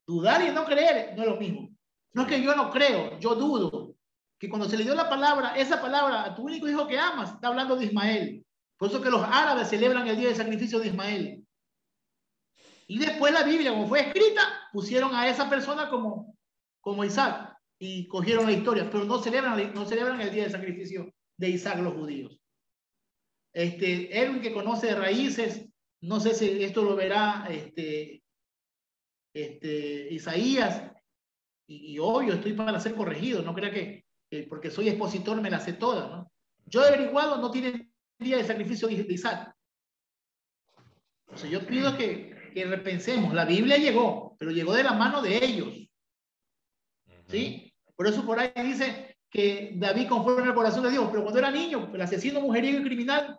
Dudar y no creer no es lo mismo. No es que yo no creo, yo dudo. Que cuando se le dio la palabra, esa palabra a tu único hijo que amas, está hablando de Ismael. Por eso que los árabes celebran el día del sacrificio de Ismael. Y después la Biblia, como fue escrita, pusieron a esa persona como Isaac y cogieron la historia, pero no celebran el día del sacrificio de Isaac los judíos. Erwin, que conoce de raíces, no sé si esto lo verá Isaías, y hoy yo estoy para ser corregido, no crea que porque soy expositor me la sé toda, ¿no? Yo he averiguado, no tienen día de sacrificio de Isaac. O sea, yo pido que repensemos. La Biblia llegó, pero llegó de la mano de ellos. ¿Sí? Por eso por ahí dice que David conforme al corazón de Dios, pero cuando era niño, el asesino, mujeriego y criminal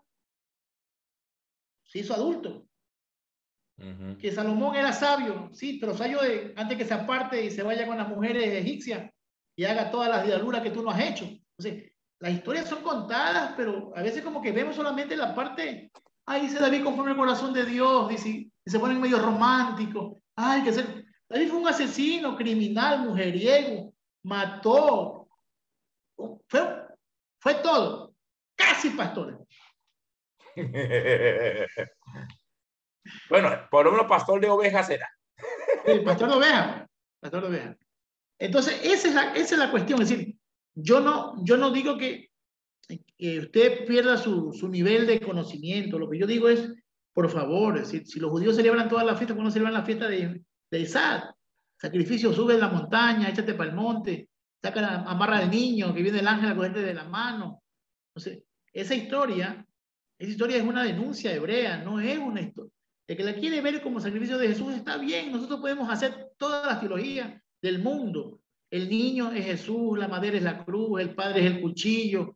se hizo adulto. Que Salomón era sabio, sí, pero sabio antes que se aparte y se vaya con las mujeres egipcias y haga todas las diabluras que tú no has hecho. Entonces, las historias son contadas, pero a veces como que vemos solamente la parte. Ay, dice David conforme al corazón de Dios, dice, y se ponen medio románticos. Ay, David fue un asesino, criminal, mujeriego, mató. Fue todo. Casi pastor. Bueno, por lo menos pastor de ovejas era. Sí, pastor de ovejas. Pastor de ovejas. Entonces, esa es la cuestión. Es decir, yo no digo que usted pierda su nivel de conocimiento. Lo que yo digo es, por favor, si los judíos celebran todas las fiestas, ¿cuándo celebran la fiesta de Isaac? Sacrificio, sube en la montaña, échate para el monte, amarra al niño, que viene el ángel a cogerte de la mano. Entonces, esa historia es una denuncia hebrea, no es una historia. El que la quiere ver como sacrificio de Jesús está bien, nosotros podemos hacer todas las teologías del mundo. El niño es Jesús, la madera es la cruz, el padre es el cuchillo,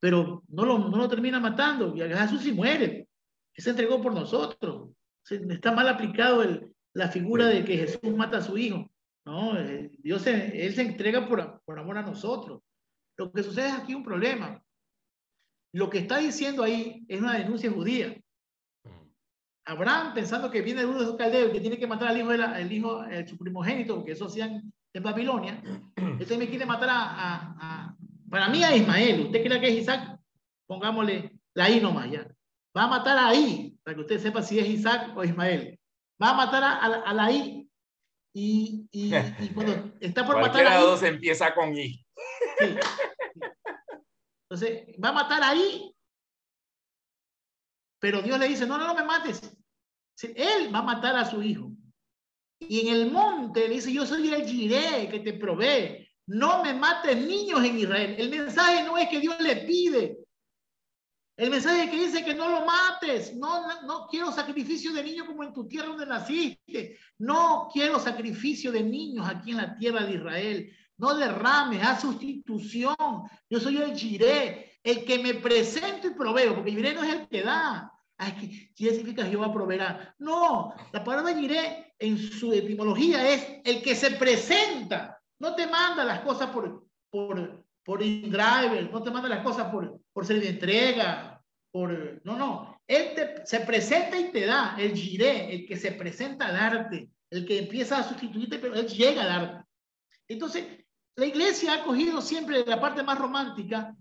pero no lo termina matando. Y Jesús sí muere, que se entregó por nosotros. Está mal aplicado la figura de que Jesús mata a su hijo. No, Dios él se entrega por amor a nosotros. Lo que sucede es aquí un problema. Lo que está diciendo ahí es una denuncia judía. Abraham, pensando que viene uno de esos caldeos que tiene que matar al hijo, su primogénito, porque eso hacían en Babilonia, este me quiere matar para mí a Ismael. ¿Usted cree que es Isaac? Pongámosle la I nomás ya. Va a matar a I, para que usted sepa si es Isaac o Ismael. Va a matar a la I. Y cuando está por matar a I, cualquiera de los dos empieza con I. Sí. Entonces, va a matar ahí. Pero Dios le dice, no, no, no me mates. Él va a matar a su hijo. Y en el monte le dice, yo soy el Jireh que te provee. No me mates niños en Israel. El mensaje no es que Dios le pide. El mensaje que dice que no lo mates. No quiero sacrificio de niños como en tu tierra donde naciste. No quiero sacrificio de niños aquí en la tierra de Israel. No derrames, haz sustitución. Yo soy el Jireh, el que me presento y proveo, porque Jireh no es el que da. Es que Jireh significa Jehová proveerá. No, la palabra Jireh en su etimología es el que se presenta. No te manda las cosas por InDriver, no te manda las cosas por ser de entrega, no. Él se presenta y te da, el Jireh, el que se presenta a darte, el que empieza a sustituirte, pero él llega a darte. Entonces, la iglesia ha cogido siempre la parte más romántica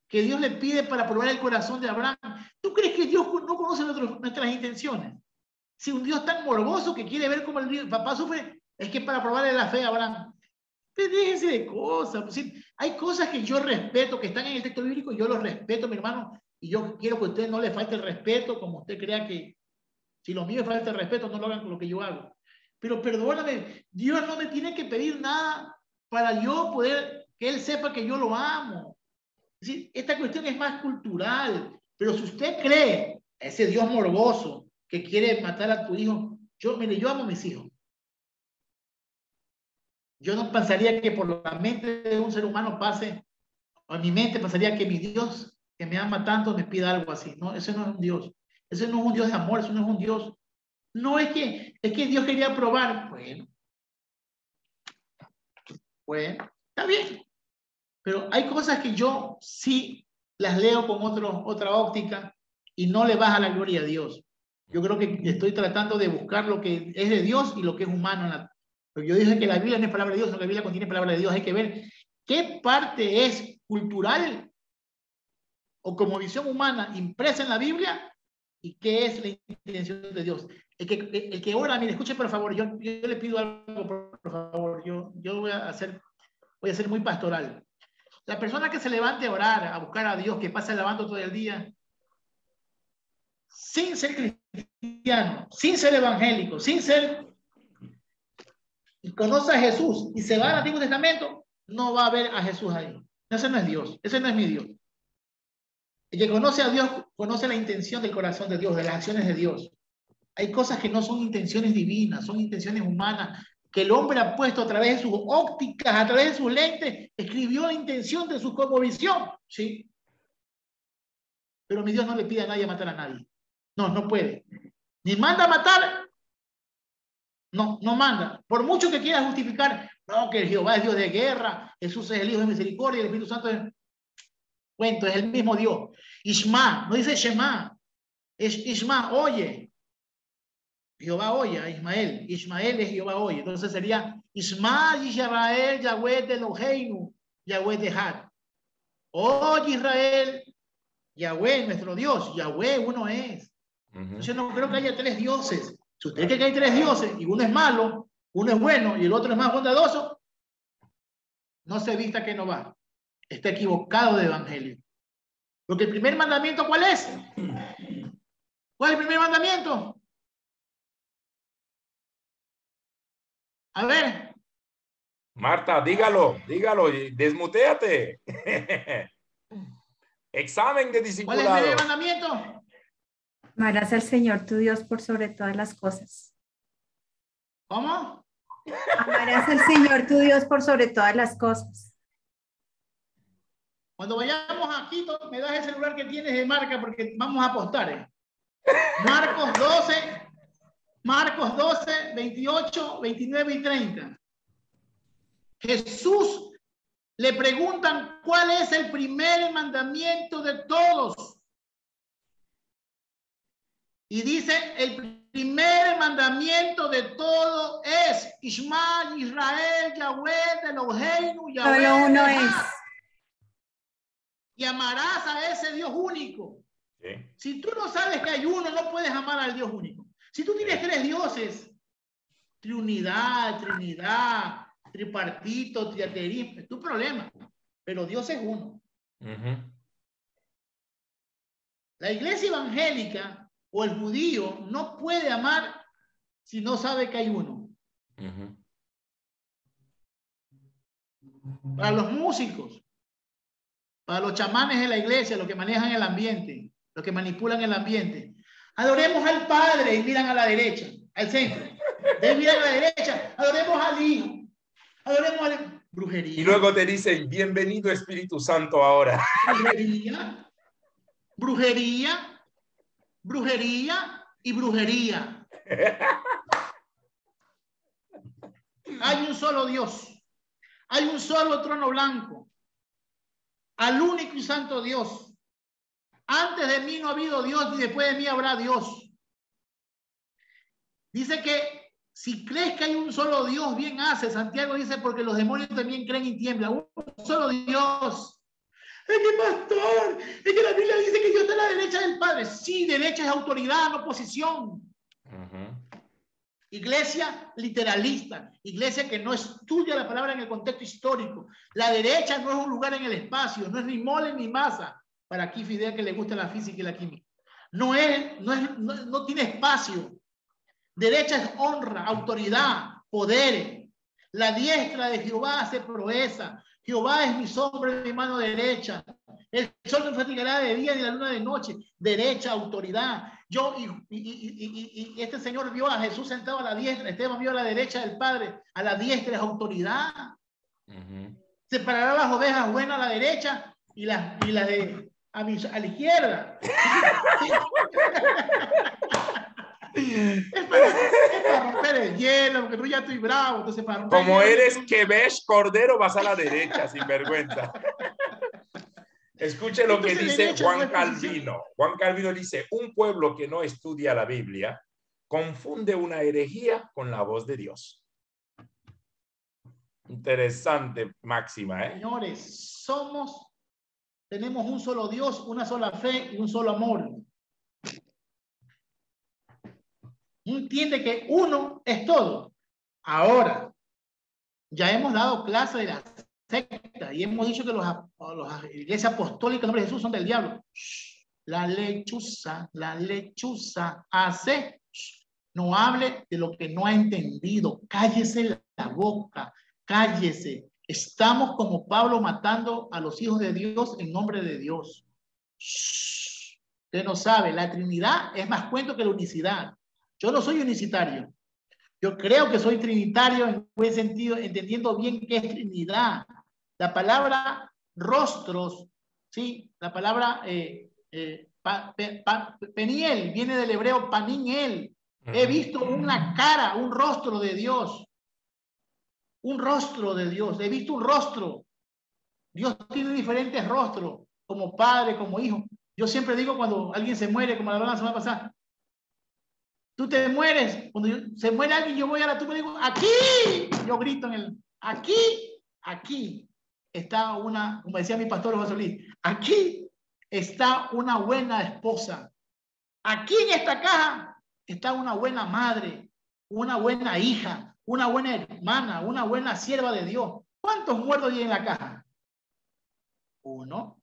que Dios le pide para probar el corazón de Abraham. ¿Tú crees que Dios no conoce nuestras intenciones? Si un Dios tan morboso que quiere ver cómo el papá sufre, es que para probarle la fe a Abraham. Pero déjense de cosas. Pues, ¿sí? Hay cosas que yo respeto, que están en el texto bíblico, yo los respeto, mi hermano, y yo quiero que a usted no le falte el respeto, como usted crea que si lo mío falta el respeto, no lo hagan con lo que yo hago. Pero perdóname, Dios no me tiene que pedir nada para yo poder, que Él sepa que yo lo amo. Es decir, esta cuestión es más cultural, pero si usted cree ese Dios morboso que quiere matar a tu hijo, mire, yo amo a mis hijos. Yo no pensaría que por la mente de un ser humano pase, o en mi mente pasaría que mi Dios, que me ama tanto, me pida algo así. No, ese no es un Dios. Ese no es un Dios de amor, ese no es un Dios. No es que Dios quería probar. Bueno, está bien. Pero hay cosas que yo sí las leo con otra óptica y no le baja la gloria a Dios. Yo creo que estoy tratando de buscar lo que es de Dios y lo que es humano. Pero yo dije que la Biblia no es palabra de Dios, no, la Biblia contiene palabra de Dios. Hay que ver qué parte es cultural o como visión humana impresa en la Biblia y qué es la intención de Dios. El que ora, mire, escuche por favor, yo le pido algo, por favor, yo voy a ser muy pastoral. La persona que se levante a orar, a buscar a Dios, que pasa lavando todo el día, sin ser cristiano, sin ser evangélico, y conoce a Jesús y se va al Antiguo Testamento, no va a ver a Jesús ahí. Ese no es Dios, ese no es mi Dios. El que conoce a Dios, conoce la intención del corazón de Dios, de las acciones de Dios. Hay cosas que no son intenciones divinas, son intenciones humanas, que el hombre ha puesto a través de sus ópticas, a través de sus lentes, escribió la intención de su cosmovisión, ¿sí? Pero mi Dios no le pide a nadie matar a nadie. No puede. Ni manda a matar, no manda. Por mucho que quiera justificar, no, que Jehová es Dios de guerra, Jesús es el Hijo de misericordia, el Espíritu Santo es... Cuento, es el mismo Dios. Ishma, no dice Shema, es Ishma, oye. Jehová oye a Ismael. Ismael es Jehová oye. Entonces sería Isma Israel, Yahweh de Eloheinu, Yahweh de Had. Oye Israel, Yahweh, nuestro Dios. Yahweh uno es. Entonces no creo que haya tres dioses. Si usted cree que hay tres dioses y uno es malo, uno es bueno y el otro es más bondadoso, no se vista que no va. Está equivocado de evangelio. Porque el primer mandamiento, ¿cuál es? ¿Cuál es el primer mandamiento? A ver. Marta, dígalo y desmuteate. Examen de discipulado. ¿Cuál es el primer mandamiento? Amarás al Señor tu Dios por sobre todas las cosas. ¿Cómo? Amarás al Señor tu Dios por sobre todas las cosas. Cuando vayamos a Quito, me das el celular que tienes de marca porque vamos a apostar. Marcos 12, 28, 29 y 30. Jesús le preguntan cuál es el primer mandamiento de todos. Y dice, el primer mandamiento de todo es Ishma Israel, Yahweh de Eloheinu, Yahweh. Solo uno es. Y amarás a ese Dios único. Sí. Si tú no sabes que hay uno, no puedes amar al Dios único. Si tú tienes tres dioses, Trinidad, tripartito, triaterismo, es tu problema. Pero Dios es uno. La iglesia evangélica o el judío no puede amar si no sabe que hay uno. Para los músicos, para los chamanes de la iglesia, los que manejan el ambiente, los que manipulan el ambiente, adoremos al Padre y miran a la derecha, al centro. Ustedes miran a la derecha, adoremos al Hijo, adoremos al... Brujería. Y luego te dicen, bienvenido Espíritu Santo ahora. Brujería, brujería, brujería y brujería. Hay un solo Dios. Hay un solo trono blanco. Al único y santo Dios. Antes de mí no ha habido Dios, ni después de mí habrá Dios. Dice que si crees que hay un solo Dios, bien hace. Santiago dice, porque los demonios también creen y tiemblan. Un solo Dios. Es que pastor, es que la Biblia dice que Dios está a la derecha del Padre. Sí, derecha es autoridad, no posición. Iglesia literalista, iglesia que no estudia la palabra en el contexto histórico. La derecha no es un lugar en el espacio, no es ni mole ni masa. Para aquí Fidel, que le gusta la física y la química. No tiene espacio. Derecha es honra, autoridad, poder. La diestra de Jehová hace proeza. Jehová es mi sombra y mi mano derecha. El sol no fatigará de día ni la luna de noche. Derecha, autoridad. Yo y este señor vio a Jesús sentado a la diestra. Esteban vio a la derecha del Padre. A la diestra es autoridad. Separará las ovejas buenas a la derecha y las de a la izquierda. Es para romper el hielo, porque tú ya estoy bravo. Entonces para romper Como el hielo, eres que ves cordero, vas a la derecha, sin vergüenza. Escuche lo que dice Juan Calvino. Juan Calvino dice, un pueblo que no estudia la Biblia confunde una herejía con la voz de Dios. Interesante máxima, ¿eh? Señores, tenemos un solo Dios, una sola fe y un solo amor. Entiende que uno es todo. Ahora, ya hemos dado clase de la secta y hemos dicho que las iglesias apostólicas en nombre de Jesús son del diablo. La lechuza hace. No hable de lo que no ha entendido. Cállese la boca. Cállese. Estamos como Pablo matando a los hijos de Dios en nombre de Dios. Usted no sabe, la Trinidad es más cuento que la unicidad. Yo no soy unicitario. Yo creo que soy trinitario en buen sentido, entendiendo bien qué es Trinidad. La palabra rostros, ¿sí? La palabra peniel viene del hebreo paninel. He visto una cara, un rostro de Dios. Un rostro de Dios. He visto un rostro. Dios tiene diferentes rostros, como padre, como hijo. Yo siempre digo cuando alguien se muere, como la semana pasada, tú te mueres, cuando se muere alguien, yo voy a la tumba y digo, aquí, yo grito aquí está una, como decía mi pastor José Luis, aquí está una buena esposa. Aquí en esta caja está una buena madre, una buena hija, una buena hermana, una buena sierva de Dios. ¿Cuántos muertos hay en la caja? Uno.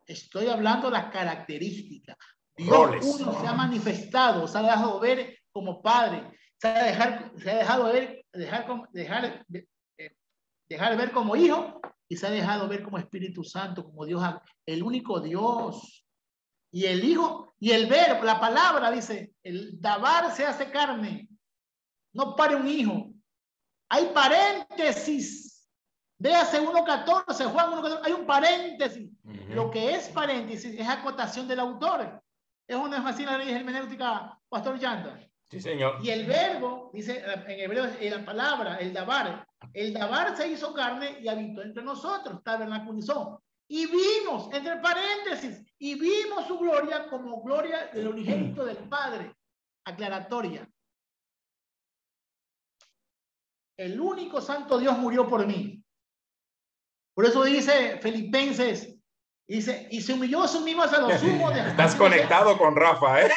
Estoy hablando de las características. Dios uno se ha manifestado, se ha dejado ver como padre, se ha dejado ver como hijo y se ha dejado ver como Espíritu Santo, como Dios, el único Dios. Y el hijo y el verbo, la palabra dice, el dabar se hace carne. No pare un hijo. Hay paréntesis. Véase 1.14, Juan 1.14, hay un paréntesis. Lo que es paréntesis es acotación del autor. Es una así la ley hermenéutica, Pastor Yanda. Sí, señor. Y el verbo, dice en hebreo, la palabra, el dabar se hizo carne y habitó entre nosotros, tabernaculizó. Y vimos, entre paréntesis, y vimos su gloria como gloria del unigénito del Padre. Aclaratoria. El único santo Dios murió por mí. Por eso dice Filipenses, dice, y se humilló a sí mismo hasta lo sumo. Estás conectado con Rafa, ¿eh?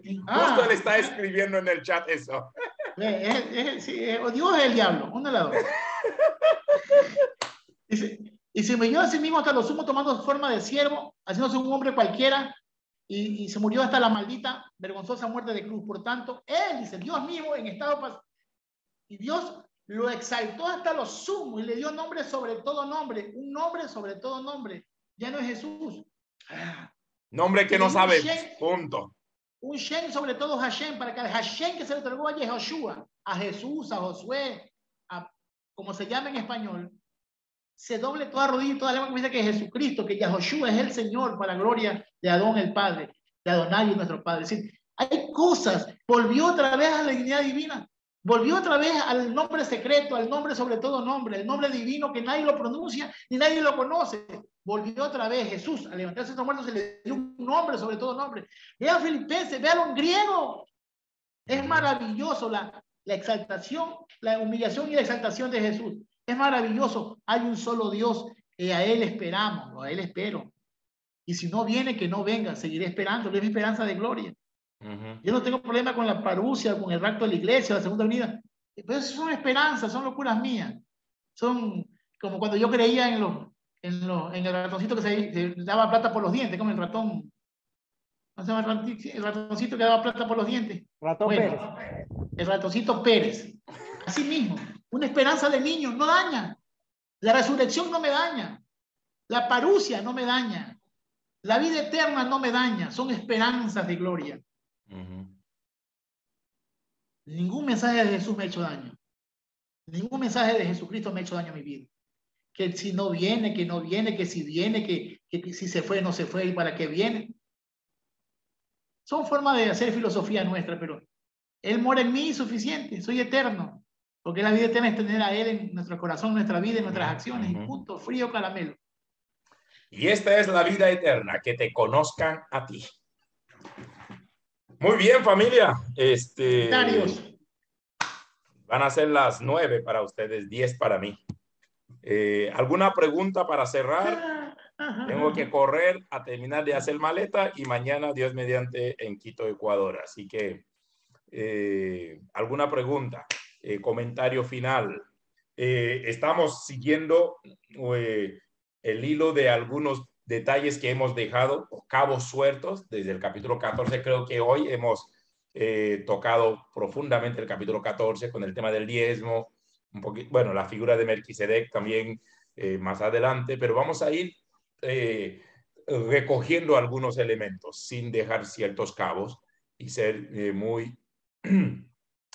Justo le está escribiendo en el chat eso. Sí, Dios es el diablo, uno de los dos. Dice, Y se humilló a sí mismo hasta lo sumo, tomando forma de siervo, haciéndose un hombre cualquiera, y se murió hasta la maldita, vergonzosa muerte de cruz. Por tanto, él, dice, Dios mismo, en estado y Dios lo exaltó hasta lo sumo y le dio nombre sobre todo nombre, un nombre sobre todo nombre. Ya no es Jesús. Nombre que Y no un sabe, Shem, punto. un Shem sobre todo Hashem, para que el Hashem que se le otorgó a Yehoshua, a Jesús, a Josué, a como se llama en español, se doble toda rodilla y toda lengua que dice que Jesucristo, que Yahoshua es el Señor para la gloria de Adón el Padre, de Adonai nuestro Padre. Es decir, hay cosas, volvió otra vez a la dignidad divina, volvió otra vez al nombre secreto, al nombre sobre todo nombre, el nombre divino que nadie lo pronuncia ni nadie lo conoce. Volvió otra vez Jesús, al levantarse de los muertos se le dio un nombre sobre todo nombre. Vean Filipenses, vean en griego. Es maravilloso la exaltación, la humillación y la exaltación de Jesús. Es maravilloso. Hay un solo Dios y a Él esperamos, o a Él espero. Y si no viene, que no venga. Seguiré esperando. Es mi esperanza de gloria. Yo no tengo problema con la parucia, con el rapto de la iglesia, la segunda venida. Pero eso son esperanzas, son locuras mías. Son como cuando yo creía en el ratoncito que se daba plata por los dientes, como el ratón. ¿No se llama el ratoncito que daba plata por los dientes? Ratón Bueno, Pérez. el ratoncito Pérez. Así mismo, una esperanza de niño no daña. La resurrección no me daña. La parucia no me daña. La vida eterna no me daña. Son esperanzas de gloria. Ningún mensaje de Jesús me ha hecho daño. Ningún mensaje de Jesucristo me ha hecho daño a mi vida. Que si no viene, que no viene, que si viene, que si se fue, no se fue y para qué viene. Son formas de hacer filosofía nuestra, pero Él mora en mí suficiente. Soy eterno. Porque la vida eterna es tener a Él en nuestro corazón, en nuestra vida, en nuestras acciones. Y punto, frío caramelo. Y esta es la vida eterna, que te conozcan a ti. Muy bien, familia. Van a ser las 9 para ustedes, 10 para mí. ¿Alguna pregunta para cerrar? Tengo que correr a terminar de hacer maleta y mañana, Dios mediante, en Quito, Ecuador. Así que, ¿alguna pregunta? Comentario final. Estamos siguiendo el hilo de algunos detalles que hemos dejado, cabos sueltos, desde el capítulo 14. Creo que hoy hemos tocado profundamente el capítulo 14 con el tema del diezmo, un poquito, bueno, la figura de Melquisedec también más adelante, pero vamos a ir recogiendo algunos elementos sin dejar ciertos cabos y ser muy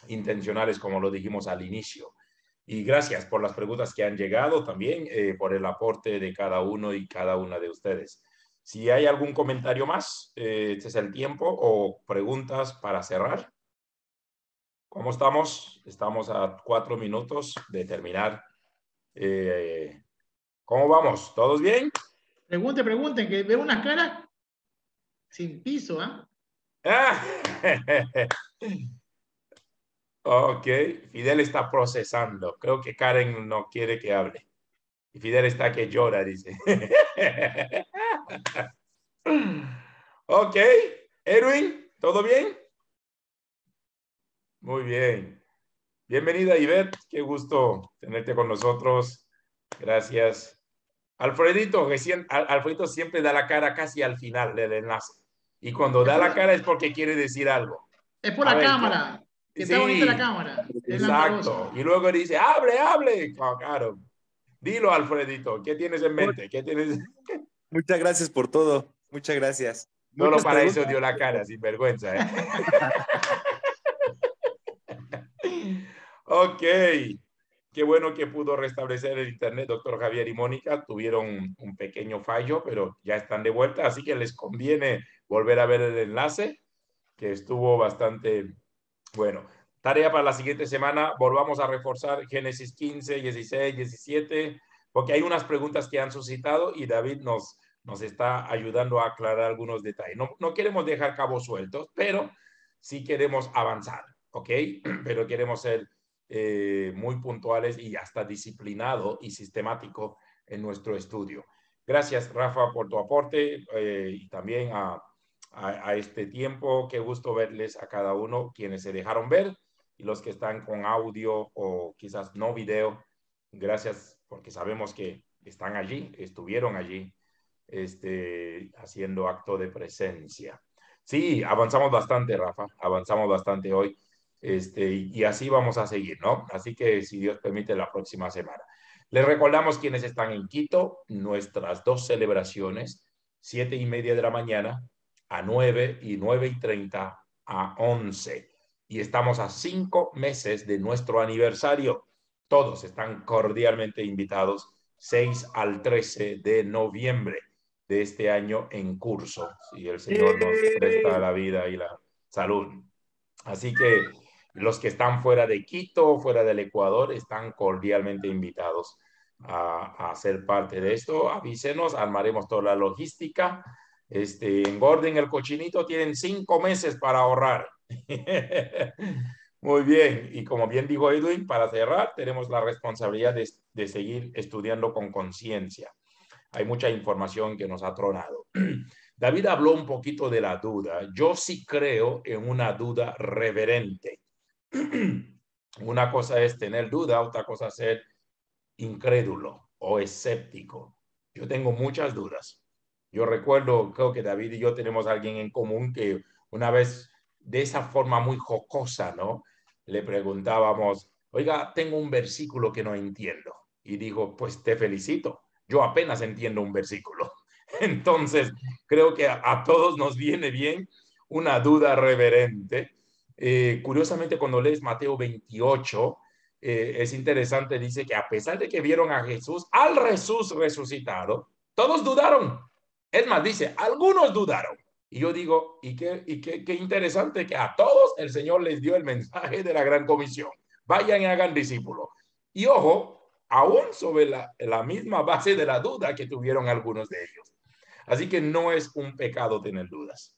intencionales, como lo dijimos al inicio. Y gracias por las preguntas que han llegado también, por el aporte de cada uno y cada una de ustedes. Si hay algún comentario más, este es el tiempo, o preguntas para cerrar. ¿Cómo estamos? Estamos a 4 minutos de terminar. ¿Cómo vamos? ¿Todos bien? Pregunten, que veo unas caras sin piso, ¿ah? Ok, Fidel está procesando. Creo que Karen no quiere que hable. Y Fidel está que llora, dice. Ok, Erwin, ¿todo bien? Muy bien. Bienvenida, Ivette. Qué gusto tenerte con nosotros. Gracias. Alfredito, Alfredito siempre da la cara casi al final del enlace. Y cuando da la cara es porque quiere decir algo. Es por la cámara. Que está bonita la cámara. Es exacto. Y luego dice, hable. Claro. Dilo, Alfredito. ¿Qué tienes en mente? ¿Qué tienes? Muchas gracias por todo. Muchas gracias. Solo Muchas para preguntas. eso dio la cara, sin vergüenza. Ok. Qué bueno que pudo restablecer el internet, doctor Javier y Mónica. Tuvieron un pequeño fallo, pero ya están de vuelta, así que les conviene volver a ver el enlace, que estuvo bastante bueno. Tarea para la siguiente semana, volvamos a reforzar Génesis 15, 16, 17, porque hay unas preguntas que han suscitado y David nos está ayudando a aclarar algunos detalles. No queremos dejar cabos sueltos, pero sí queremos avanzar, ¿ok? Pero queremos ser muy puntuales y hasta disciplinado y sistemático en nuestro estudio. Gracias, Rafa, por tu aporte y también a este tiempo. Qué gusto verles a cada uno, quienes se dejaron ver y los que están con audio o quizás no video. Gracias, porque sabemos que están allí, estuvieron allí, haciendo acto de presencia. Sí, avanzamos bastante, Rafa, avanzamos bastante hoy, y así vamos a seguir, ¿no? Así que si Dios permite, la próxima semana. Les recordamos quienes están en Quito, nuestras dos celebraciones, 7:30 de la mañana a 9 y 9:30 a 11. Y estamos a 5 meses de nuestro aniversario. Todos están cordialmente invitados, 6 al 13 de noviembre de este año en curso, si el Señor nos presta la vida y la salud. Así que los que están fuera de Quito, fuera del Ecuador, están cordialmente invitados a ser parte de esto. Avísenos, armaremos toda la logística. Engorden el cochinito, tienen 5 meses para ahorrar. Muy bien, y como bien dijo Edwin, para cerrar, tenemos la responsabilidad de seguir estudiando con conciencia. Hay mucha información que nos ha tronado. David habló un poquito de la duda. Yo sí creo en una duda reverente. Una cosa es tener duda, otra cosa es ser incrédulo o escéptico. Yo tengo muchas dudas. Yo recuerdo, creo que David y yo tenemos a alguien en común que una vez, de esa forma muy jocosa, ¿no? Le preguntábamos, oiga, tengo un versículo que no entiendo. Y dijo, pues te felicito, yo apenas entiendo un versículo. Entonces, creo que a todos nos viene bien una duda reverente. Curiosamente, cuando lees Mateo 28, es interesante, dice que a pesar de que vieron a Jesús, al Jesús resucitado, todos dudaron. Es más, dice, algunos dudaron. Y yo digo, qué interesante que a todos el Señor les dio el mensaje de la gran comisión. Vayan y hagan discípulos. Y ojo, aún sobre la misma base de la duda que tuvieron algunos de ellos. Así que no es un pecado tener dudas.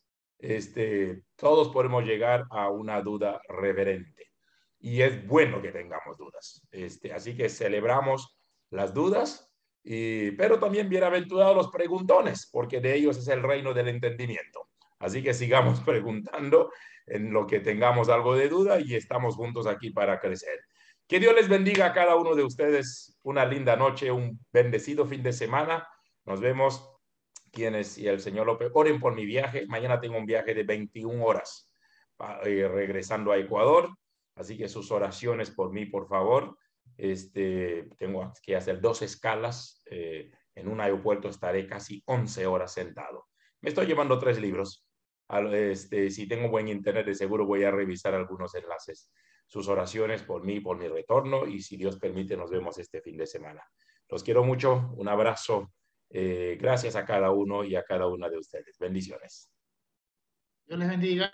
Todos podemos llegar a una duda reverente. Y es bueno que tengamos dudas. Así que celebramos las dudas, pero también bienaventurados los preguntones, porque de ellos es el reino del entendimiento. Así que sigamos preguntando en lo que tengamos algo de duda y estamos juntos aquí para crecer. Que Dios les bendiga a cada uno de ustedes. Una linda noche, un bendecido fin de semana. Nos vemos. Quienes y el Señor López, oren por mi viaje. Mañana tengo un viaje de 21 horas regresando a Ecuador. Así que sus oraciones por mí, por favor. Tengo que hacer 2 escalas. En un aeropuerto estaré casi 11 horas sentado. Me estoy llevando 3 libros. Si tengo buen internet, de seguro voy a revisar algunos enlaces. Sus oraciones por mí, por mi retorno. Y si Dios permite, nos vemos este fin de semana. Los quiero mucho. Un abrazo. Gracias a cada uno y a cada una de ustedes. Bendiciones. Dios les bendiga.